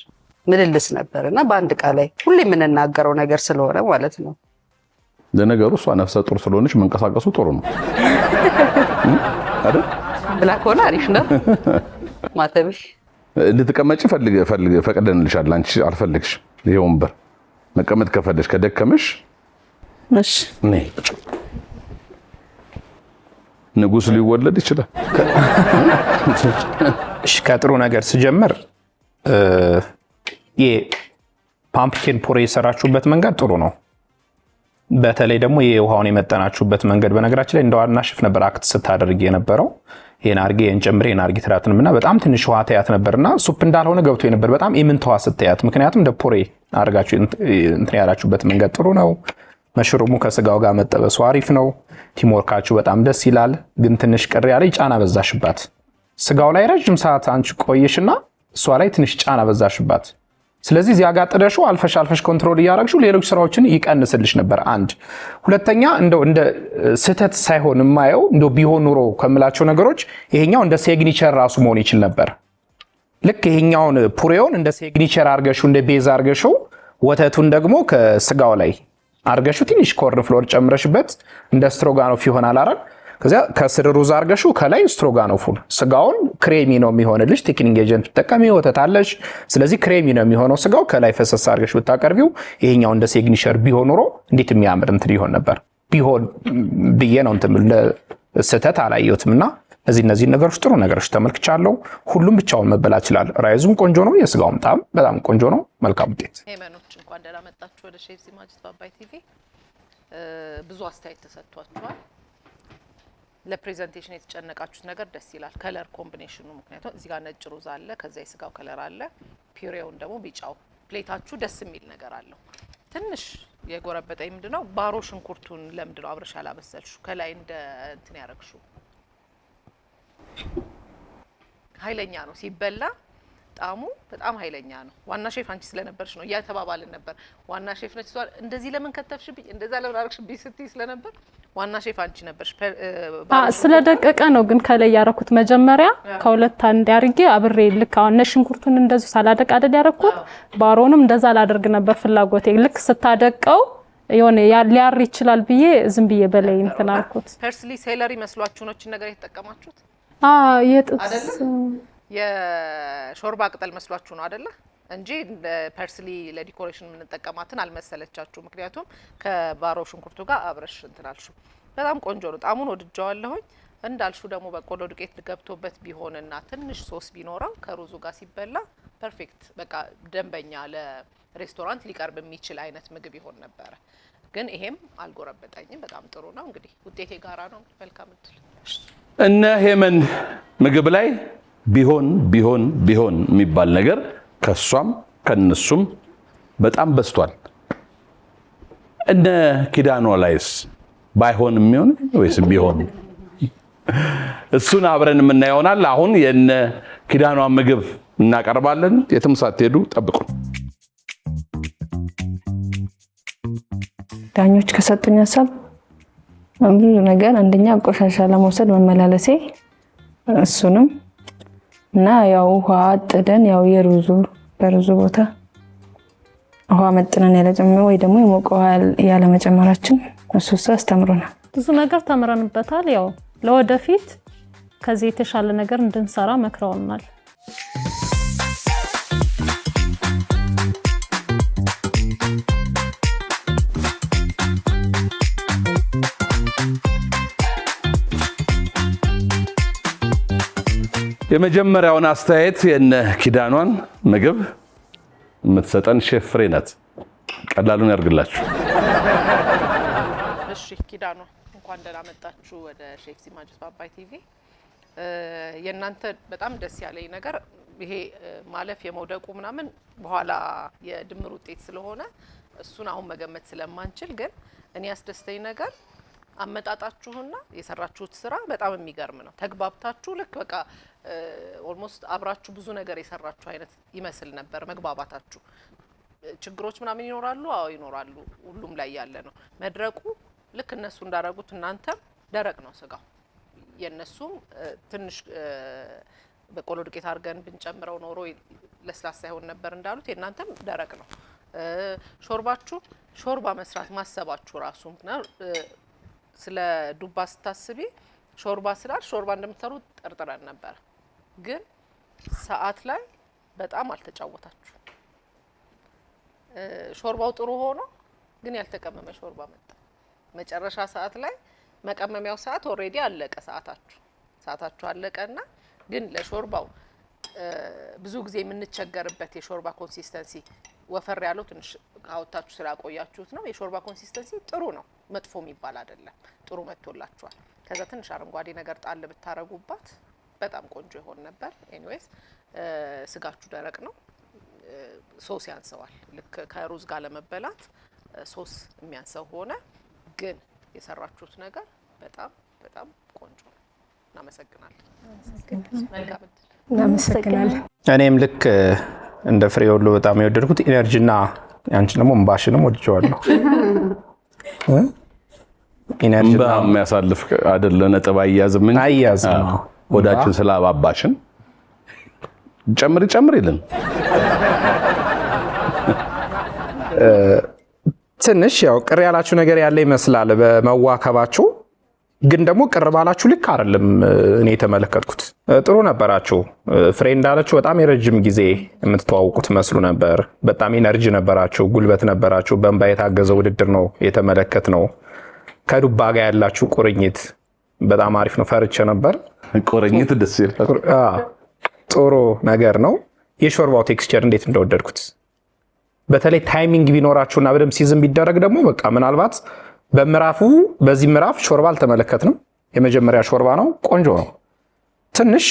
S8: ምልልስ ነበርና በአንድ ቃል ላይ ሁሌ የምንናገረው ነገር ስለሆነ ማለት ነው።
S1: ለነገሩ እሷ ነፍሰ ጡር ስለሆነች መንቀሳቀሱ ጥሩ ነው አይደል?
S8: ብላ ከሆነ አሪፍ ነው። ማተብሽ
S1: እንድትቀመጪ ፈቅደንልሻል። አንቺ አልፈልግሽ። ይሄ ወንበር መቀመጥ ከፈለሽ ከደከመሽ
S3: እሺ
S1: ነይ። ንጉስ ሊወለድ ይችላል።
S9: እሺ ከጥሩ ነገር ስጀምር የፓምፕኪን ፑሬ የሰራችሁበት መንገድ ጥሩ ነው። በተለይ ደግሞ የውሃውን የመጠናችሁበት መንገድ በነገራችን ላይ እንደዋና ሼፍ ነበር አክት ስታደርግ የነበረው። ይሄን አርጌ እንጨምሬ ይሄን አርጌ ትራትንምና በጣም ትንሽ ውሃ ተያት ነበርና ሱፕ እንዳልሆነ ገብቶ ነበር። በጣም ኢምንተዋ ስትያት ምክንያቱም እንደ ፑሬ አርጋችሁ እንትን ያላችሁበት መንገድ ጥሩ ነው። መሽሩሙ ከስጋው ጋር መጠበሱ አሪፍ ነው። ቲምወርካችሁ በጣም ደስ ይላል። ግን ትንሽ ቅር ያለ ጫና በዛሽባት። ስጋው ላይ ረጅም ሰዓት አንቺ ቆየሽና እሷ ላይ ትንሽ ጫና በዛሽባት። ስለዚህ እዚያ ጋር ጥደሽው አልፈሽ ኮንትሮል እያደረግሽው ሌሎች ስራዎችን ይቀንስልሽ ነበር። አንድ ሁለተኛ እንደው እንደ ስህተት ሳይሆን የማየው እንደው ቢሆን ኑሮ ከምላቸው ነገሮች ይሄኛው እንደ ሲግኒቸር ራሱ መሆን ይችል ነበር። ልክ ይሄኛውን ፑሬውን እንደ ሲግኒቸር አርገሽው እንደ ቤዛ አርገሽው ወተቱን ደግሞ ከስጋው ላይ አርገሽው ትንሽ ኮርን ፍሎር ጨምረሽበት እንደ ስትሮጋኖፍ ይሆናል አይደል? ከዚያ ከስር ሩዝ አርገሽው ከላይ ስትሮጋኖፉን ስጋውን ክሬሚ ነው የሚሆንልሽ። ቴክኒክ ኤጀንት ተጠቀሚ ወተት አለሽ። ስለዚህ ክሬሚ ነው የሚሆነው ስጋው ከላይ ፈሰስ አርገሽ ብታቀርቢው ይሄኛው እንደ ሲግኒቸር ቢሆን ኖሮ እንዴት የሚያምር እንትን ይሆን ነበር። ቢሆን ብዬ ነው እንትን ለስተት አላየሁትምና እነዚህ ነገሮች ጥሩ ነገሮች ተመልክቻለሁ። ሁሉም ብቻውን መበላት ይችላል። ራይዙም ቆንጆ ነው፣ የስጋውም ጣም በጣም ቆንጆ ነው። መልካም ውጤት።
S10: ሄመኖች እንኳን ደህና መጣችሁ ወደ ሼፍ ዚ ማጀት በአባይ ቲቪ። ብዙ አስተያየት ተሰጥቷችኋል። ለፕሬዘንቴሽን የተጨነቃችሁት ነገር ደስ ይላል። ከለር ኮምቢኔሽኑ ምክንያቱም እዚህ ጋር ነጭ ሩዝ አለ፣ ከዛ የስጋው ከለር አለ፣ ፒውሬውን ደግሞ ቢጫው ፕሌታችሁ ደስ የሚል ነገር አለው። ትንሽ የጎረበጠኝ ምንድነው ባሮ ሽንኩርቱን ለምንድነው አብረሽ አላበሰልሽው? ከላይ እንደ እንትን ያረግሽው ኃይለኛ ነው ሲበላ ጣሙ በጣም ኃይለኛ ነው። ዋና ሼፍ አንቺ ስለነበርሽ ነው እያተባባልን ነበር። ዋና ሼፍ ነች ሷል እንደዚህ ለምን ከተፍሽብኝ እንደዛ ለምን አረግሽብኝ ስትይ ስለነበር ዋና ሼፍ አንቺ ነበርሽ።
S5: ስለደቀቀ ነው ግን ከላይ ያረኩት መጀመሪያ ከሁለት አንድ ያርጌ አብሬ ልክ አሁን ሽንኩርቱን እንደዚህ ሳላደቅ አይደል ያረኩት። ባሮንም እንደዛ ላደርግ ነበር ፍላጎቴ። ልክ ስታደቀው የሆነ ሊያር ይችላል ብዬ ዝም ብዬ በላይ እንትን አልኩት።
S10: ፐርስሊ ሴለሪ መስሏችሁ ነው እቺ ነገር የተጠቀማችሁት?
S5: የጥብስ
S10: የሾርባ ቅጠል መስሏችሁ ነው አይደለ? እንጂ ፐርስሊ ለዲኮሬሽን የምንጠቀማትን አልመሰለቻችሁ። ምክንያቱም ከባሮ ሽንኩርቱ ጋር አብረሽ እንትናልሹ በጣም ቆንጆ ነው። ጣሙን ወድጃዋለሁኝ። እንዳልሹ ደግሞ በቆሎ ዱቄት ገብቶበት ቢሆንና ትንሽ ሶስ ቢኖረው ከሩዙ ጋር ሲበላ ፐርፌክት በቃ ደንበኛ ለሬስቶራንት ሊቀርብ የሚችል አይነት ምግብ ይሆን ነበረ። ግን ይሄም አልጎረበጠኝም። በጣም ጥሩ ነው። እንግዲህ ውጤቴ ጋራ ነው። መልካም እድል።
S1: እነ ሄመን ምግብ ላይ ቢሆን የሚባል ነገር ከሷም ከነሱም በጣም በስቷል። እነ ኪዳኗ ላይስ ባይሆን የሚሆን ወይስ ቢሆን? እሱን አብረን የምናየው ይሆናል። አሁን የነ ኪዳኗ ምግብ እናቀርባለን። የትም ሳትሄዱ ጠብቁን።
S7: ዳኞች ከሰጡኝ ሀሳብ ብዙ ነገር፣ አንደኛ ቆሻሻ ለመውሰድ መመላለሴ እሱንም እና ያው ውሃ ጥደን ያው በሩዙ ቦታ ውሃ መጥነን ያለጨመረ ወይ ደግሞ የሞቀ ውሃ ያለ መጨመራችን እሱ አስተምሮናል።
S5: ብዙ ነገር ተምረንበታል። ያው ለወደፊት ከዚህ የተሻለ ነገር እንድንሰራ መክረውናል።
S1: የመጀመሪያውን አስተያየት የነ ኪዳኗን ምግብ የምትሰጠን ሼፍ ፍሬ ናት። ቀላሉን ያርግላችሁ።
S10: እሺ ኪዳኗ እንኳን ደህና መጣችሁ ወደ ሼፍ ሲማጀት በአባይ ቲቪ። የእናንተ በጣም ደስ ያለኝ ነገር ይሄ ማለፍ የመውደቁ ምናምን በኋላ የድምር ውጤት ስለሆነ እሱን አሁን መገመት ስለማንችል፣ ግን እኔ ያስደስተኝ ነገር አመጣጣችሁና የሰራችሁት ስራ በጣም የሚገርም ነው። ተግባብታችሁ ልክ በቃ ኦልሞስት አብራችሁ ብዙ ነገር የሰራችሁ አይነት ይመስል ነበር መግባባታችሁ። ችግሮች ምናምን ይኖራሉ፣ አዎ ይኖራሉ፣ ሁሉም ላይ ያለ ነው። መድረቁ ልክ እነሱ እንዳረጉት እናንተም ደረቅ ነው ስጋው። የነሱም ትንሽ በቆሎ ዱቄት አድርገን ብንጨምረው ኖሮ ለስላሳ ይሆን ነበር እንዳሉት፣ የእናንተም ደረቅ ነው። ሾርባችሁ ሾርባ መስራት ማሰባችሁ ራሱ ስለ ዱባ ስታስቢ ሾርባ ስላል ሾርባ እንደምትሰሩ ጠርጥረን ነበር፣ ግን ሰዓት ላይ በጣም አልተጫወታችሁ። ሾርባው ጥሩ ሆኖ ግን ያልተቀመመ ሾርባ መጣ። መጨረሻ ሰዓት ላይ መቀመሚያው ሰዓት ኦሬዲ አለቀ። ሰዓታችሁ አለቀና ግን ለሾርባው ብዙ ጊዜ የምንቸገርበት የሾርባ ኮንሲስተንሲ ወፈር ያለው ትንሽ አውጣችሁ ስላቆያችሁት ነው። የሾርባ ኮንሲስተንሲ ጥሩ ነው፣ መጥፎ የሚባል አይደለም። ጥሩ መጥቶላችኋል። ከዛ ትንሽ አረንጓዴ ነገር ጣል ብታረጉባት በጣም ቆንጆ ይሆን ነበር። ኤኒዌይስ ስጋችሁ ደረቅ ነው፣ ሶስ ያንሰዋል። ልክ ከሩዝ ጋር ለመበላት ሶስ የሚያንሰው ሆነ። ግን የሰራችሁት ነገር በጣም በጣም ቆንጆ ነው። እናመሰግናለን።
S7: እናመሰግናለን።
S9: እኔም ልክ እንደ ፍሬ ሁሉ በጣም የወደድኩት ኢነርጂና አንቺ ደግሞ እምባሽንም ወድጀዋለሁ። ኢነርጂ
S1: የሚያሳልፍ አይደለ? ነጥብ አያዝም እንጂ
S9: አያዝም።
S1: ወዳችን ስላባባሽን ጨምር ይልን
S9: ትንሽ ያው ቅር ያላችሁ ነገር ያለ ይመስላል በመዋከባችሁ፣ ግን ደግሞ ቅር ባላችሁ ልክ አይደለም። እኔ የተመለከትኩት ጥሩ ነበራችሁ። ፍሬ እንዳለችው በጣም የረጅም ጊዜ የምትተዋውቁት መስሉ ነበር። በጣም ኢነርጂ ነበራችሁ፣ ጉልበት ነበራችሁ። በእንባ የታገዘ ውድድር ነው የተመለከት ነው። ከዱባ ጋር ያላችሁ ቁርኝት በጣም አሪፍ ነው። ፈርቼ ነበር።
S1: ቁርኝት ደስ ይላል።
S9: ጥሩ ነገር ነው። የሾርባው ቴክስቸር እንዴት እንደወደድኩት፣ በተለይ ታይሚንግ ቢኖራችሁና በደንብ ሲዝም ቢደረግ ደግሞ በቃ ምናልባት በዚህ ምዕራፍ ሾርባ አልተመለከትንም። የመጀመሪያ ሾርባ ነው። ቆንጆ ነው። ትንሽ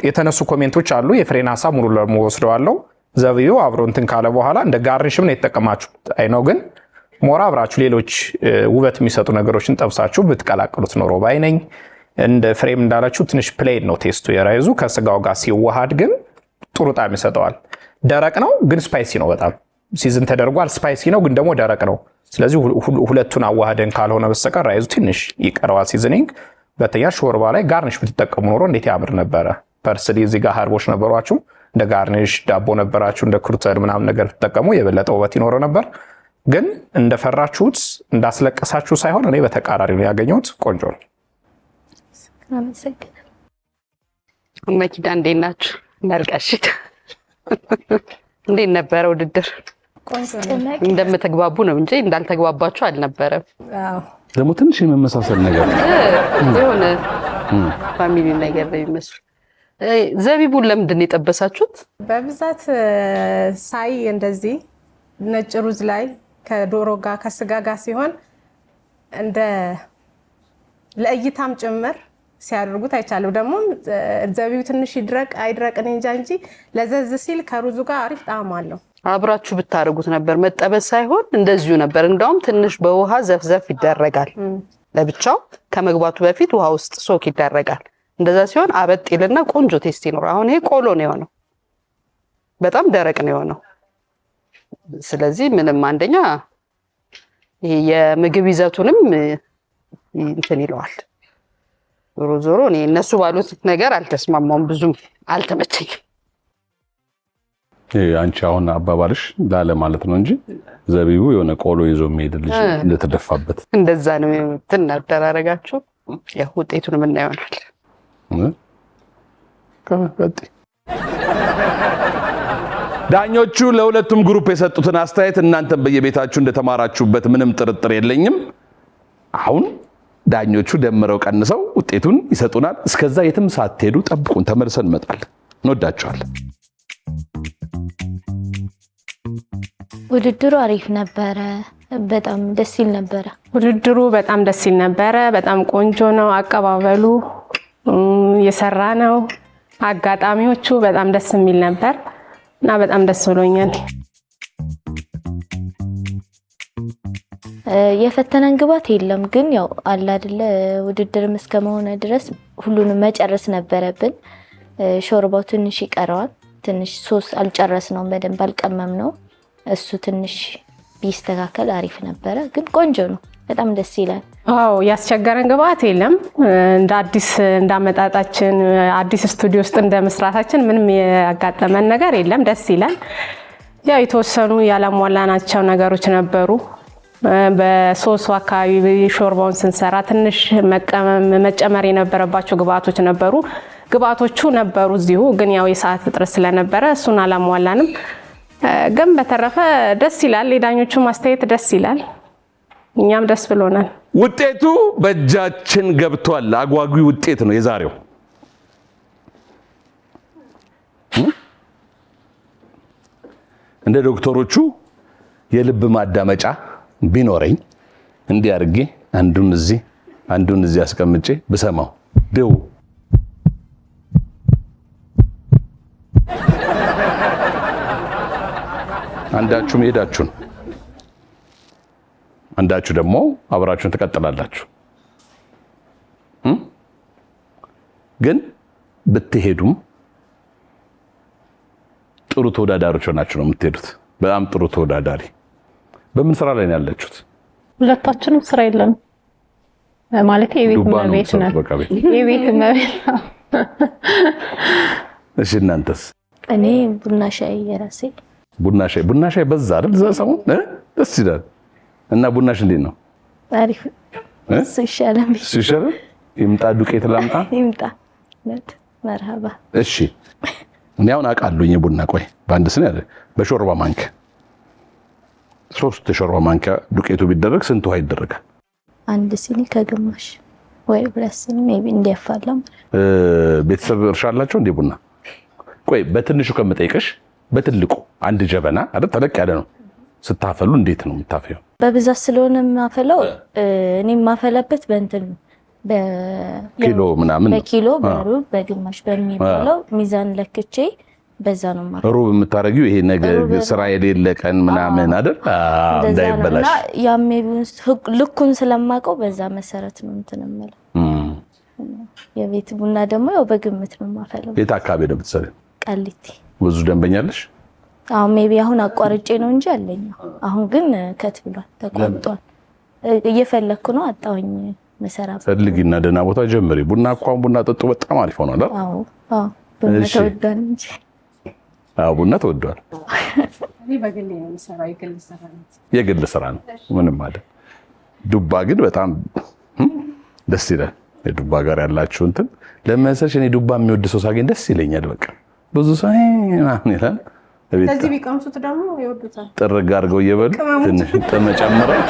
S9: የተነሱ ኮሜንቶች አሉ። የፍሬን ሀሳብ ሙሉ ለሙሉ ወስደዋለሁ። ዘብዩ አብሮ እንትን ካለ በኋላ እንደ ጋርኒሽም ነው የተጠቀማችሁት። አይ ነው ግን ሞራ አብራችሁ ሌሎች ውበት የሚሰጡ ነገሮችን ጠብሳችሁ ብትቀላቅሉት ኖሮ ባይ ነኝ። እንደ ፍሬም እንዳላችሁ ትንሽ ፕሌን ነው ቴስቱ። የራይዙ ከስጋው ጋር ሲዋሃድ ግን ጥሩ ጣዕም ይሰጠዋል። ደረቅ ነው ግን ስፓይሲ ነው። በጣም ሲዝን ተደርጓል። ስፓይሲ ነው ግን ደግሞ ደረቅ ነው። ስለዚህ ሁለቱን አዋህደን ካልሆነ በስተቀር ራይዙ ትንሽ ይቀረዋል ሲዝኒንግ። በተኛ ሾርባ ላይ ጋርኒሽ ብትጠቀሙ ኖሮ እንዴት ያምር ነበረ። ፐርስሊ እዚህ ጋር ሀርቦች ነበሯችሁ፣ እንደ ጋርኒሽ ዳቦ ነበራችሁ፣ እንደ ክሩተል ምናምን ነገር ብትጠቀሙ የበለጠ ውበት ይኖረው ነበር። ግን እንደፈራችሁት እንዳስለቀሳችሁ ሳይሆን እኔ በተቃራሪ ነው ያገኘሁት። ቆንጆ ነው።
S3: አመሰግናለሁ።
S8: መኪና እንዴት ናችሁ? እንዳልቀሽት እንዴት ነበረ ውድድር? እንደምትግባቡ ነው እንጂ እንዳልተግባባችሁ አልነበረም።
S1: ደግሞ ትንሽ የመመሳሰል ነገር
S8: የሆነ ፋሚሊ ነገር ነው የሚመስለው። ዘቢቡን ለምንድን ነው የጠበሳችሁት?
S2: በብዛት ሳይ እንደዚህ ነጭ ሩዝ ላይ ከዶሮ ጋር ከስጋ ጋር ሲሆን እንደ ለእይታም ጭምር ሲያደርጉት አይቻለሁ። ደግሞ ዘቢቡ ትንሽ ይድረቅ አይድረቅ እኔ እንጃ እንጂ ለዘዝ ሲል ከሩዙ ጋር አሪፍ ጣዕም አለው።
S8: አብራችሁ ብታረጉት ነበር። መጠበስ ሳይሆን እንደዚሁ ነበር። እንደውም ትንሽ በውሃ ዘፍዘፍ ይደረጋል። ለብቻው ከመግባቱ በፊት ውሃ ውስጥ ሶክ ይደረጋል። እንደዛ ሲሆን አበጥ ይልና ቆንጆ ቴስት ይኖራል። አሁን ይሄ ቆሎ ነው የሆነው፣ በጣም ደረቅ ነው የሆነው። ስለዚህ ምንም አንደኛ ይሄ የምግብ ይዘቱንም እንትን ይለዋል። ዞሮ ዞሮ እኔ እነሱ ባሉት ነገር አልተስማማም፣ ብዙም አልተመቸኝም።
S1: አንቺ አሁን አባባልሽ ላለ ማለት ነው እንጂ ዘቢቡ የሆነ ቆሎ ይዞ የሚሄድ ልጅ እንደተደፋበት
S8: እንደዛ ነው ትናደራረጋችሁ። ያው ውጤቱን ምን ይሆናል?
S1: ዳኞቹ ለሁለቱም ግሩፕ የሰጡትን አስተያየት እናንተም በየቤታችሁ እንደተማራችሁበት ምንም ጥርጥር የለኝም። አሁን ዳኞቹ ደምረው ቀንሰው ውጤቱን ይሰጡናል። እስከዛ የትም ሳትሄዱ ጠብቁን፣ ተመልሰን እንመጣለን። እንወዳችኋለን።
S3: ውድድሩ አሪፍ ነበረ። በጣም ደስ ይል ነበረ።
S2: ውድድሩ በጣም ደስ ይል ነበረ። በጣም ቆንጆ ነው አቀባበሉ፣ የሰራ ነው። አጋጣሚዎቹ በጣም ደስ የሚል ነበር እና በጣም ደስ ብሎኛል።
S3: የፈተነን ግባት የለም፣ ግን ያው አለ አይደለ ውድድርም እስከመሆነ ድረስ ሁሉንም መጨረስ ነበረብን። ሾርባው ትንሽ ይቀረዋል። ትንሽ ሶስ አልጨረስነውም፣ በደንብ አልቀመም ነው። እሱ ትንሽ ቢስተካከል አሪፍ ነበረ፣ ግን ቆንጆ ነው። በጣም ደስ ይላል።
S2: አዎ ያስቸገረን ግብአት የለም። እንደ አዲስ እንዳመጣጣችን አዲስ ስቱዲዮ ውስጥ እንደመስራታችን ምንም ያጋጠመን ነገር የለም። ደስ ይላል። ያው የተወሰኑ ያላሟላናቸው ነገሮች ነበሩ። በሶሱ አካባቢ ሾርባውን ስንሰራ ትንሽ መጨመር የነበረባቸው ግብአቶች ነበሩ። ግብአቶቹ ነበሩ እዚሁ፣ ግን ያው የሰዓት እጥረት ስለነበረ እሱን አላሟላንም። ግን በተረፈ ደስ ይላል። የዳኞቹ ማስተያየት ደስ ይላል። እኛም ደስ ብሎናል።
S1: ውጤቱ በእጃችን ገብቷል። አጓጊ ውጤት ነው የዛሬው። እንደ ዶክተሮቹ የልብ ማዳመጫ ቢኖረኝ እንዲህ አድርጌ አንዱን እዚህ አስቀምጬ ብሰማው ደው አንዳችሁ መሄዳችሁን አንዳችሁ ደግሞ አብራችሁን ትቀጥላላችሁ። ግን ብትሄዱም ጥሩ ተወዳዳሪዎች ሆናችሁ ነው የምትሄዱት። በጣም ጥሩ ተወዳዳሪ። በምን ስራ ላይ ነው ያላችሁት?
S5: ሁለታችንም ስራ የለም ማለት የቤት መቤት ነው። የቤት መቤት ነው።
S1: እሺ እናንተስ?
S3: እኔ ቡና ሻይ የራሴ
S1: ቡና ሻይ በዛ አይደል? ሰሞን ደስ ይላል። እና ቡናሽ እንዴት ነው?
S3: አሪፍ እሱ ይሻላል።
S1: ይምጣ ዱቄት ላምጣ?
S3: ይምጣ። መርሃባ።
S1: እሺ እኔ አሁን አውቃለሁኝ የቡና ቆይ በአንድ ስኒ አይደል በሾርባ ማንኪያ 3 ሾርባ ማንኪያ ዱቄቱ ቢደረግ ስንት ውሃ ይደረጋል?
S3: 1 ሲኒ ከግማሽ ወይ 2 ሲኒ ሜቢ እንዲያፋላም።
S1: ቤተሰብ እርሻ አላቸው እንዴ ቡና? ቆይ በትንሹ ከምጠይቅሽ በትልቁ 1 ጀበና አይደል ተለቅ ያለ ነው ስታፈሉ እንዴት ነው የምታፈየው?
S3: በብዛት ስለሆነ የማፈለው እኔ የማፈላበት በእንትን
S1: ኪሎ ምናምን
S3: በኪሎ በሩብ በግማሽ በሚባለው ሚዛን ለክቼ በዛ ነው ማለት።
S1: ሩብ የምታረጊው ይሄ ነገር ስራ የሌለ ቀን ምናምን አይደል እንዳይበላሽ።
S3: ያሜቢውን ልኩን ስለማውቀው በዛ መሰረት ነው እንትን የምለው። የቤት ቡና ደግሞ ያው በግምት ነው የማፈለው።
S1: ቤት አካባቢ ነው የምትሰሪው?
S3: ቃሊቲ።
S1: ብዙ ደንበኛለሽ?
S3: አሁን ሜቢ አሁን አቋርጬ ነው እንጂ አለኝ። አሁን ግን ከት ብሏል፣ ተቋርጧል። እየፈለኩ ነው አጣውኝ መሰራ።
S1: ፈልጊና ደህና ቦታ ጀምሪ። ቡና እንኳን ቡና ጠጡ በጣም አሪፍ ሆኗል።
S3: አዎ ቡና ተወዷል እንጂ።
S1: ቡና ተወዷል።
S5: በግሌ ነው የምሰራው።
S1: የግል ስራ ነው ምንም አይደል። ዱባ ግን በጣም ደስ ይላል። የዱባ ጋር ያላችሁ እንትን ለመሰሽ እኔ ዱባ የሚወድ ሰው ሳገኝ ደስ ይለኛል። በቃ ብዙ ሰው ምናምን ይላል።
S2: ለዚህ ቢቀምሱት ደግሞ ይወዱታል።
S1: ጥርግ አድርገው እየበሉ ትንሽ ጨምረው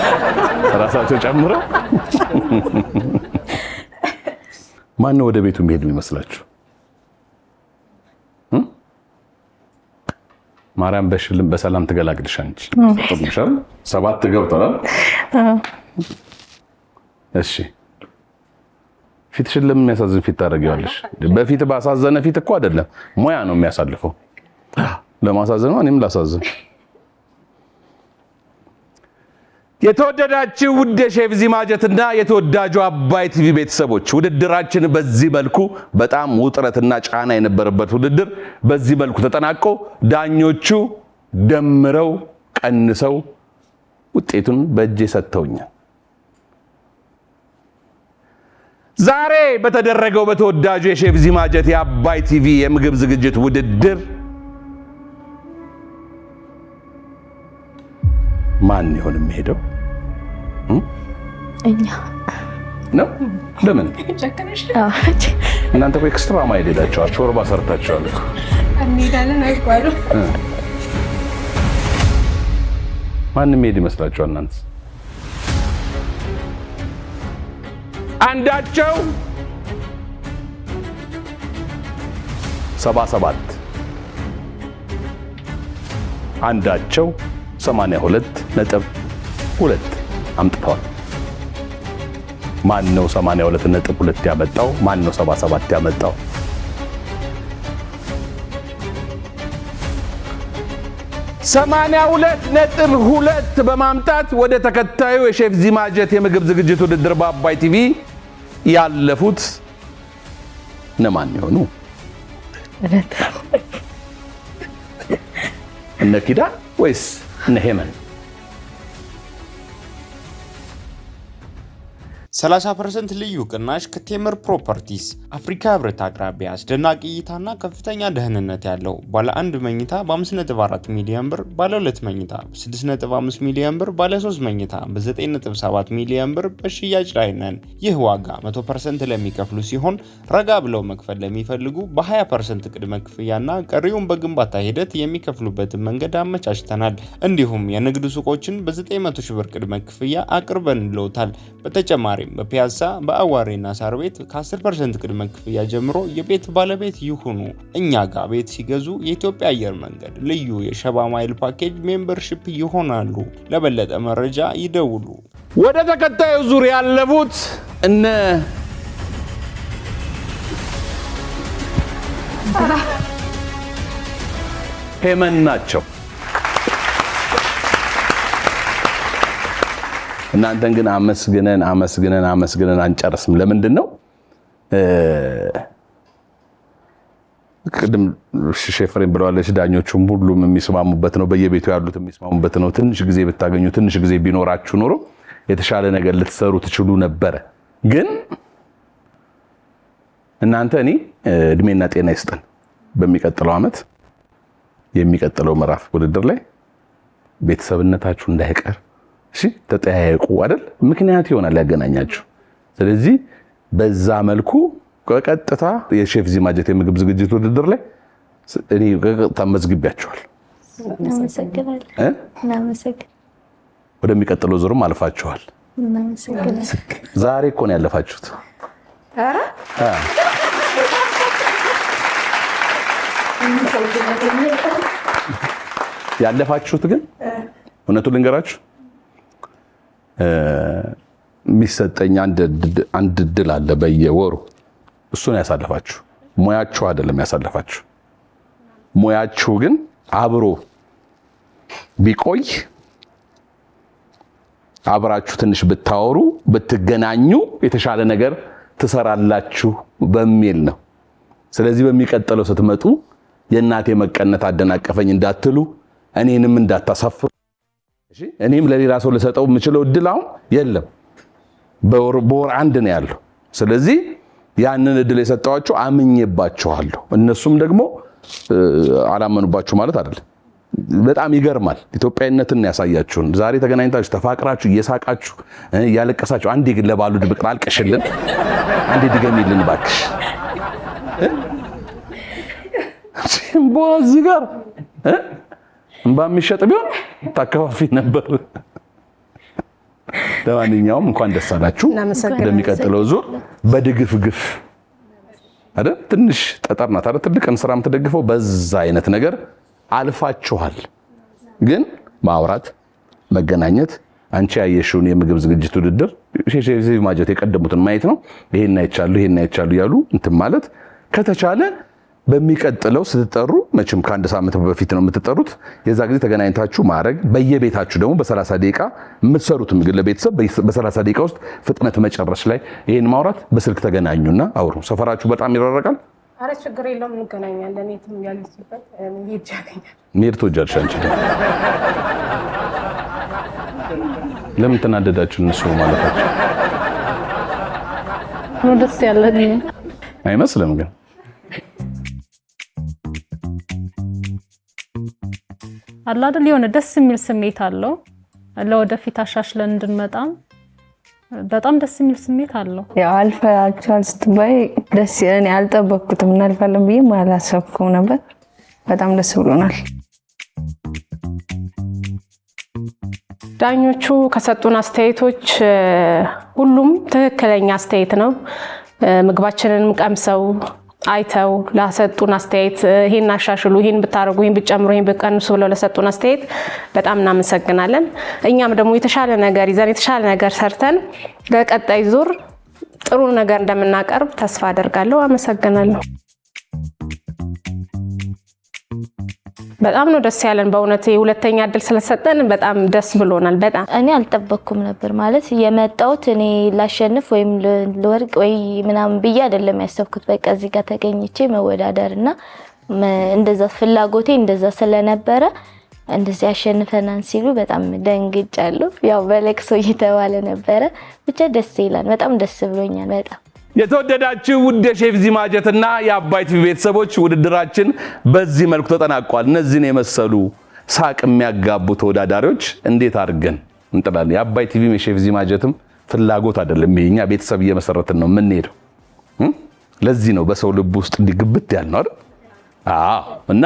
S1: ራሳቸው ጨምረው። ማነው ወደ ቤቱ የሚሄድ የሚመስላችሁ? ማርያም በሽልም በሰላም ትገላግልሽ አንቺ ተጠምሻል። 7 ገብቷል። እሺ ፊትሽን ለምን የሚያሳዝን ፊት ታደርጊዋለሽ? በፊት ባሳዘነ ፊት እኮ አይደለም ሙያ ነው የሚያሳልፈው። ለማሳዘን ነው እኔም ላሳዝን። የተወደዳችሁ ውድ የሼፍ ዚማጀትና የተወዳጁ አባይ ቲቪ ቤተሰቦች ውድድራችን በዚህ መልኩ በጣም ውጥረትና ጫና የነበረበት ውድድር በዚህ መልኩ ተጠናቆ ዳኞቹ ደምረው ቀንሰው ውጤቱን በእጄ ሰጥተውኛል። ዛሬ በተደረገው በተወዳጁ የሼፍ ዚማጀት የአባይ ቲቪ የምግብ ዝግጅት ውድድር ማን ይሆን የሚሄደው?
S3: እኛ
S1: ነው። ለምን እናንተ እኮ ኤክስትራ ማይል ሄዳችኋል። ሾርባ ሰርታችኋል።
S2: እንሄዳለን አይባሉ።
S1: ማን የሚሄድ ይመስላችኋል እናንተ? አንዳቸው 77 አንዳቸው 82.2 አምጥተዋል። ማን ነው 82.2 ያመጣው? ማን ነው 77 ያመጣው? (82.2) በማምጣት ወደ ተከታዩ የሼፍ ዚማጀት የምግብ ዝግጅት ውድድር በአባይ ቲቪ ያለፉት እነማን ይሆኑ? እነ ኪዳን ወይስ እነ ሄመን?
S4: 30% ልዩ ቅናሽ ከቴምር ፕሮፐርቲስ አፍሪካ ህብረት አቅራቢያ አስደናቂ እይታና ከፍተኛ ደህንነት ያለው ባለ 1 መኝታ በ5.4 ሚሊዮን ብር፣ ባለ 2 መኝታ በ6.5 ሚሊዮን ብር፣ ባለ 3 መኝታ በ9.7 ሚሊዮን ብር በሽያጭ ላይ ነን። ይህ ዋጋ 100% ለሚከፍሉ ሲሆን ረጋ ብለው መክፈል ለሚፈልጉ በ20% ቅድመ ክፍያና ቀሪውን በግንባታ ሂደት የሚከፍሉበትን መንገድ አመቻችተናል። እንዲሁም የንግድ ሱቆችን በ900 ሺህ ብር ቅድመ ክፍያ አቅርበንልዎታል። በተጨማሪ በፒያሳ በአዋሬና ሳር ቤት ከ10% ቅድመ ክፍያ ጀምሮ የቤት ባለቤት ይሁኑ። እኛ ጋር ቤት ሲገዙ የኢትዮጵያ አየር መንገድ ልዩ የሸባ ማይል ፓኬጅ ሜምበርሺፕ ይሆናሉ። ለበለጠ መረጃ ይደውሉ።
S1: ወደ ተከታዩ ዙር ያለፉት እነ ሄመን ናቸው። እናንተን ግን አመስግነን አንጨርስም። ለምንድን ነው? ቅድም ሼፍሬን ብለዋለች። ዳኞቹም ሁሉም የሚስማሙበት ነው፣ በየቤቱ ያሉት የሚስማሙበት ነው። ትንሽ ጊዜ ብታገኙ፣ ትንሽ ጊዜ ቢኖራችሁ ኖሮ የተሻለ ነገር ልትሰሩ ትችሉ ነበረ። ግን እናንተ እኔ እድሜና ጤና ይስጠን። በሚቀጥለው ዓመት የሚቀጥለው ምዕራፍ ውድድር ላይ ቤተሰብነታችሁ እንዳይቀር እሺ፣ ተጠያየቁ አይደል? ምክንያት ይሆናል ያገናኛችሁ። ስለዚህ በዛ መልኩ በቀጥታ የሼፍ ዚማጀት የምግብ ዝግጅት ውድድር ላይ እኔ በቀጥታ መዝግቢያችኋል። ወደሚቀጥለው ዙርም አልፋችኋል። ዛሬ እኮ ነው ያለፋችሁት። ያለፋችሁት ግን እውነቱን ልንገራችሁ የሚሰጠኝ አንድ እድል አለ በየወሩ። እሱን ያሳለፋችሁ ሙያችሁ አይደለም ያሳለፋችሁ። ሙያችሁ ግን አብሮ ቢቆይ አብራችሁ ትንሽ ብታወሩ ብትገናኙ የተሻለ ነገር ትሰራላችሁ በሚል ነው። ስለዚህ በሚቀጥለው ስትመጡ የእናቴ መቀነት አደናቀፈኝ እንዳትሉ፣ እኔንም እንዳታሳፍሩ። እሺ፣ እኔም ለሌላ ሰው ልሰጠው የምችለው እድል አሁን የለም። በወር አንድ ነው ያለው። ስለዚህ ያንን እድል የሰጠዋችሁ አምኜባችኋለሁ። እነሱም ደግሞ አላመኑባችሁ ማለት አይደለም። በጣም ይገርማል። ኢትዮጵያዊነትን ያሳያችሁን። ዛሬ ተገናኝታችሁ ተፋቅራችሁ እየሳቃችሁ እያለቀሳችሁ አንዴ ግን ለባሉ ድብቅ አልቀሽልን አንዴ ድገሚልን ባክሽ። እምባ እዚህ ጋር እምባ የሚሸጥ ቢሆን ታከፋፊ ነበር። ለማንኛውም እንኳን ደስ አላችሁ። እንደሚቀጥለው ዙር በድግፍ ግፍ አይደል? ትንሽ ጠጠር ናት አይደል? ትልቅን ስራ የምትደግፈው በዛ አይነት ነገር አልፋችኋል። ግን ማውራት መገናኘት አንቺ ያየሽውን የምግብ ዝግጅት ውድድር ሼፍ ማጀት የቀደሙትን ማየት ነው። ይሄን አይቻሉ ያሉ እንትን ማለት ከተቻለ በሚቀጥለው ስትጠሩ መቼም ከአንድ ሳምንት በፊት ነው የምትጠሩት። የዛ ጊዜ ተገናኝታችሁ ማድረግ በየቤታችሁ ደግሞ በ30 ደቂቃ የምትሰሩት ምግብ ለቤተሰብ በ30 ደቂቃ ውስጥ ፍጥነት መጨረስ ላይ ይሄን ማውራት በስልክ ተገናኙና አውሩ። ሰፈራችሁ በጣም ይራረቃል።
S2: አረ ችግር የለውም እንገናኛለን። የትም ያለችበት
S1: መሄድ ትወጃለሽ አንቺ። ለምን ተናደዳችሁ እነሱ ማለታችሁ?
S5: ነው ደስ ያለኝ
S1: አይመስልም ግን
S5: አላ አይደል? የሆነ ደስ የሚል ስሜት አለው። ለወደፊት አሻሽለን እንድንመጣም በጣም ደስ የሚል ስሜት አለው።
S7: ያው አልፋችኋል ስትባይ ደስ እኔ አልጠበቅኩትም እናልፋለን ብዬ አላሰብኩም ነበር። በጣም ደስ ብሎናል።
S2: ዳኞቹ ከሰጡን አስተያየቶች ሁሉም ትክክለኛ አስተያየት ነው። ምግባችንንም ቀምሰው አይተው ለሰጡን አስተያየት ይሄን አሻሽሉ፣ ይሄን ብታረጉ፣ ይሄን ብጨምሩ፣ ይሄን ብቀንሱ ብለው ለሰጡን አስተያየት በጣም እናመሰግናለን። እኛም ደግሞ የተሻለ ነገር ይዘን የተሻለ ነገር ሰርተን ለቀጣይ ዙር ጥሩ ነገር እንደምናቀርብ ተስፋ አደርጋለሁ። አመሰግናለሁ። በጣም ነው ደስ ያለን በእውነት የሁለተኛ እድል ስለሰጠን በጣም ደስ ብሎናል። በጣም
S3: እኔ አልጠበቅኩም ነበር ማለት የመጣሁት እኔ ላሸንፍ ወይም ለወርቅ ወይ ምናምን ብዬ አይደለም ያሰብኩት። በቃ እዚህ ጋር ተገኝቼ መወዳደርና እንደዛ ፍላጎቴ እንደዛ ስለነበረ እንደዚህ ያሸንፈናን ሲሉ በጣም ደንግጫለሁ። ያው በለቅሶ እየተባለ ነበረ። ብቻ ደስ ይላል። በጣም ደስ ብሎኛል። በጣም
S1: የተወደዳችሁ ውድ የሼፍ ዚማጀትና የአባይ ቲቪ ቤተሰቦች ውድድራችን በዚህ መልኩ ተጠናቋል። እነዚህን የመሰሉ ሳቅ የሚያጋቡ ተወዳዳሪዎች እንዴት አድርገን እንጥላለን? የአባይ ቲቪም የሼፍ ዚማጀትም ፍላጎት አይደለም። የኛ ቤተሰብ እየመሰረትን ነው የምንሄደው። ለዚህ ነው በሰው ልብ ውስጥ እንዲግብት ያልነው አይደል? እና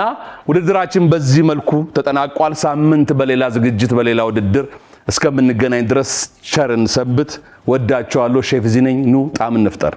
S1: ውድድራችን በዚህ መልኩ ተጠናቋል። ሳምንት በሌላ ዝግጅት በሌላ ውድድር እስከምንገናኝ ድረስ ቸርን ሰብት። ወዳችኋለሁ። ሼፍ ዚ ነኝ። ኑ ጣም እንፍጠር።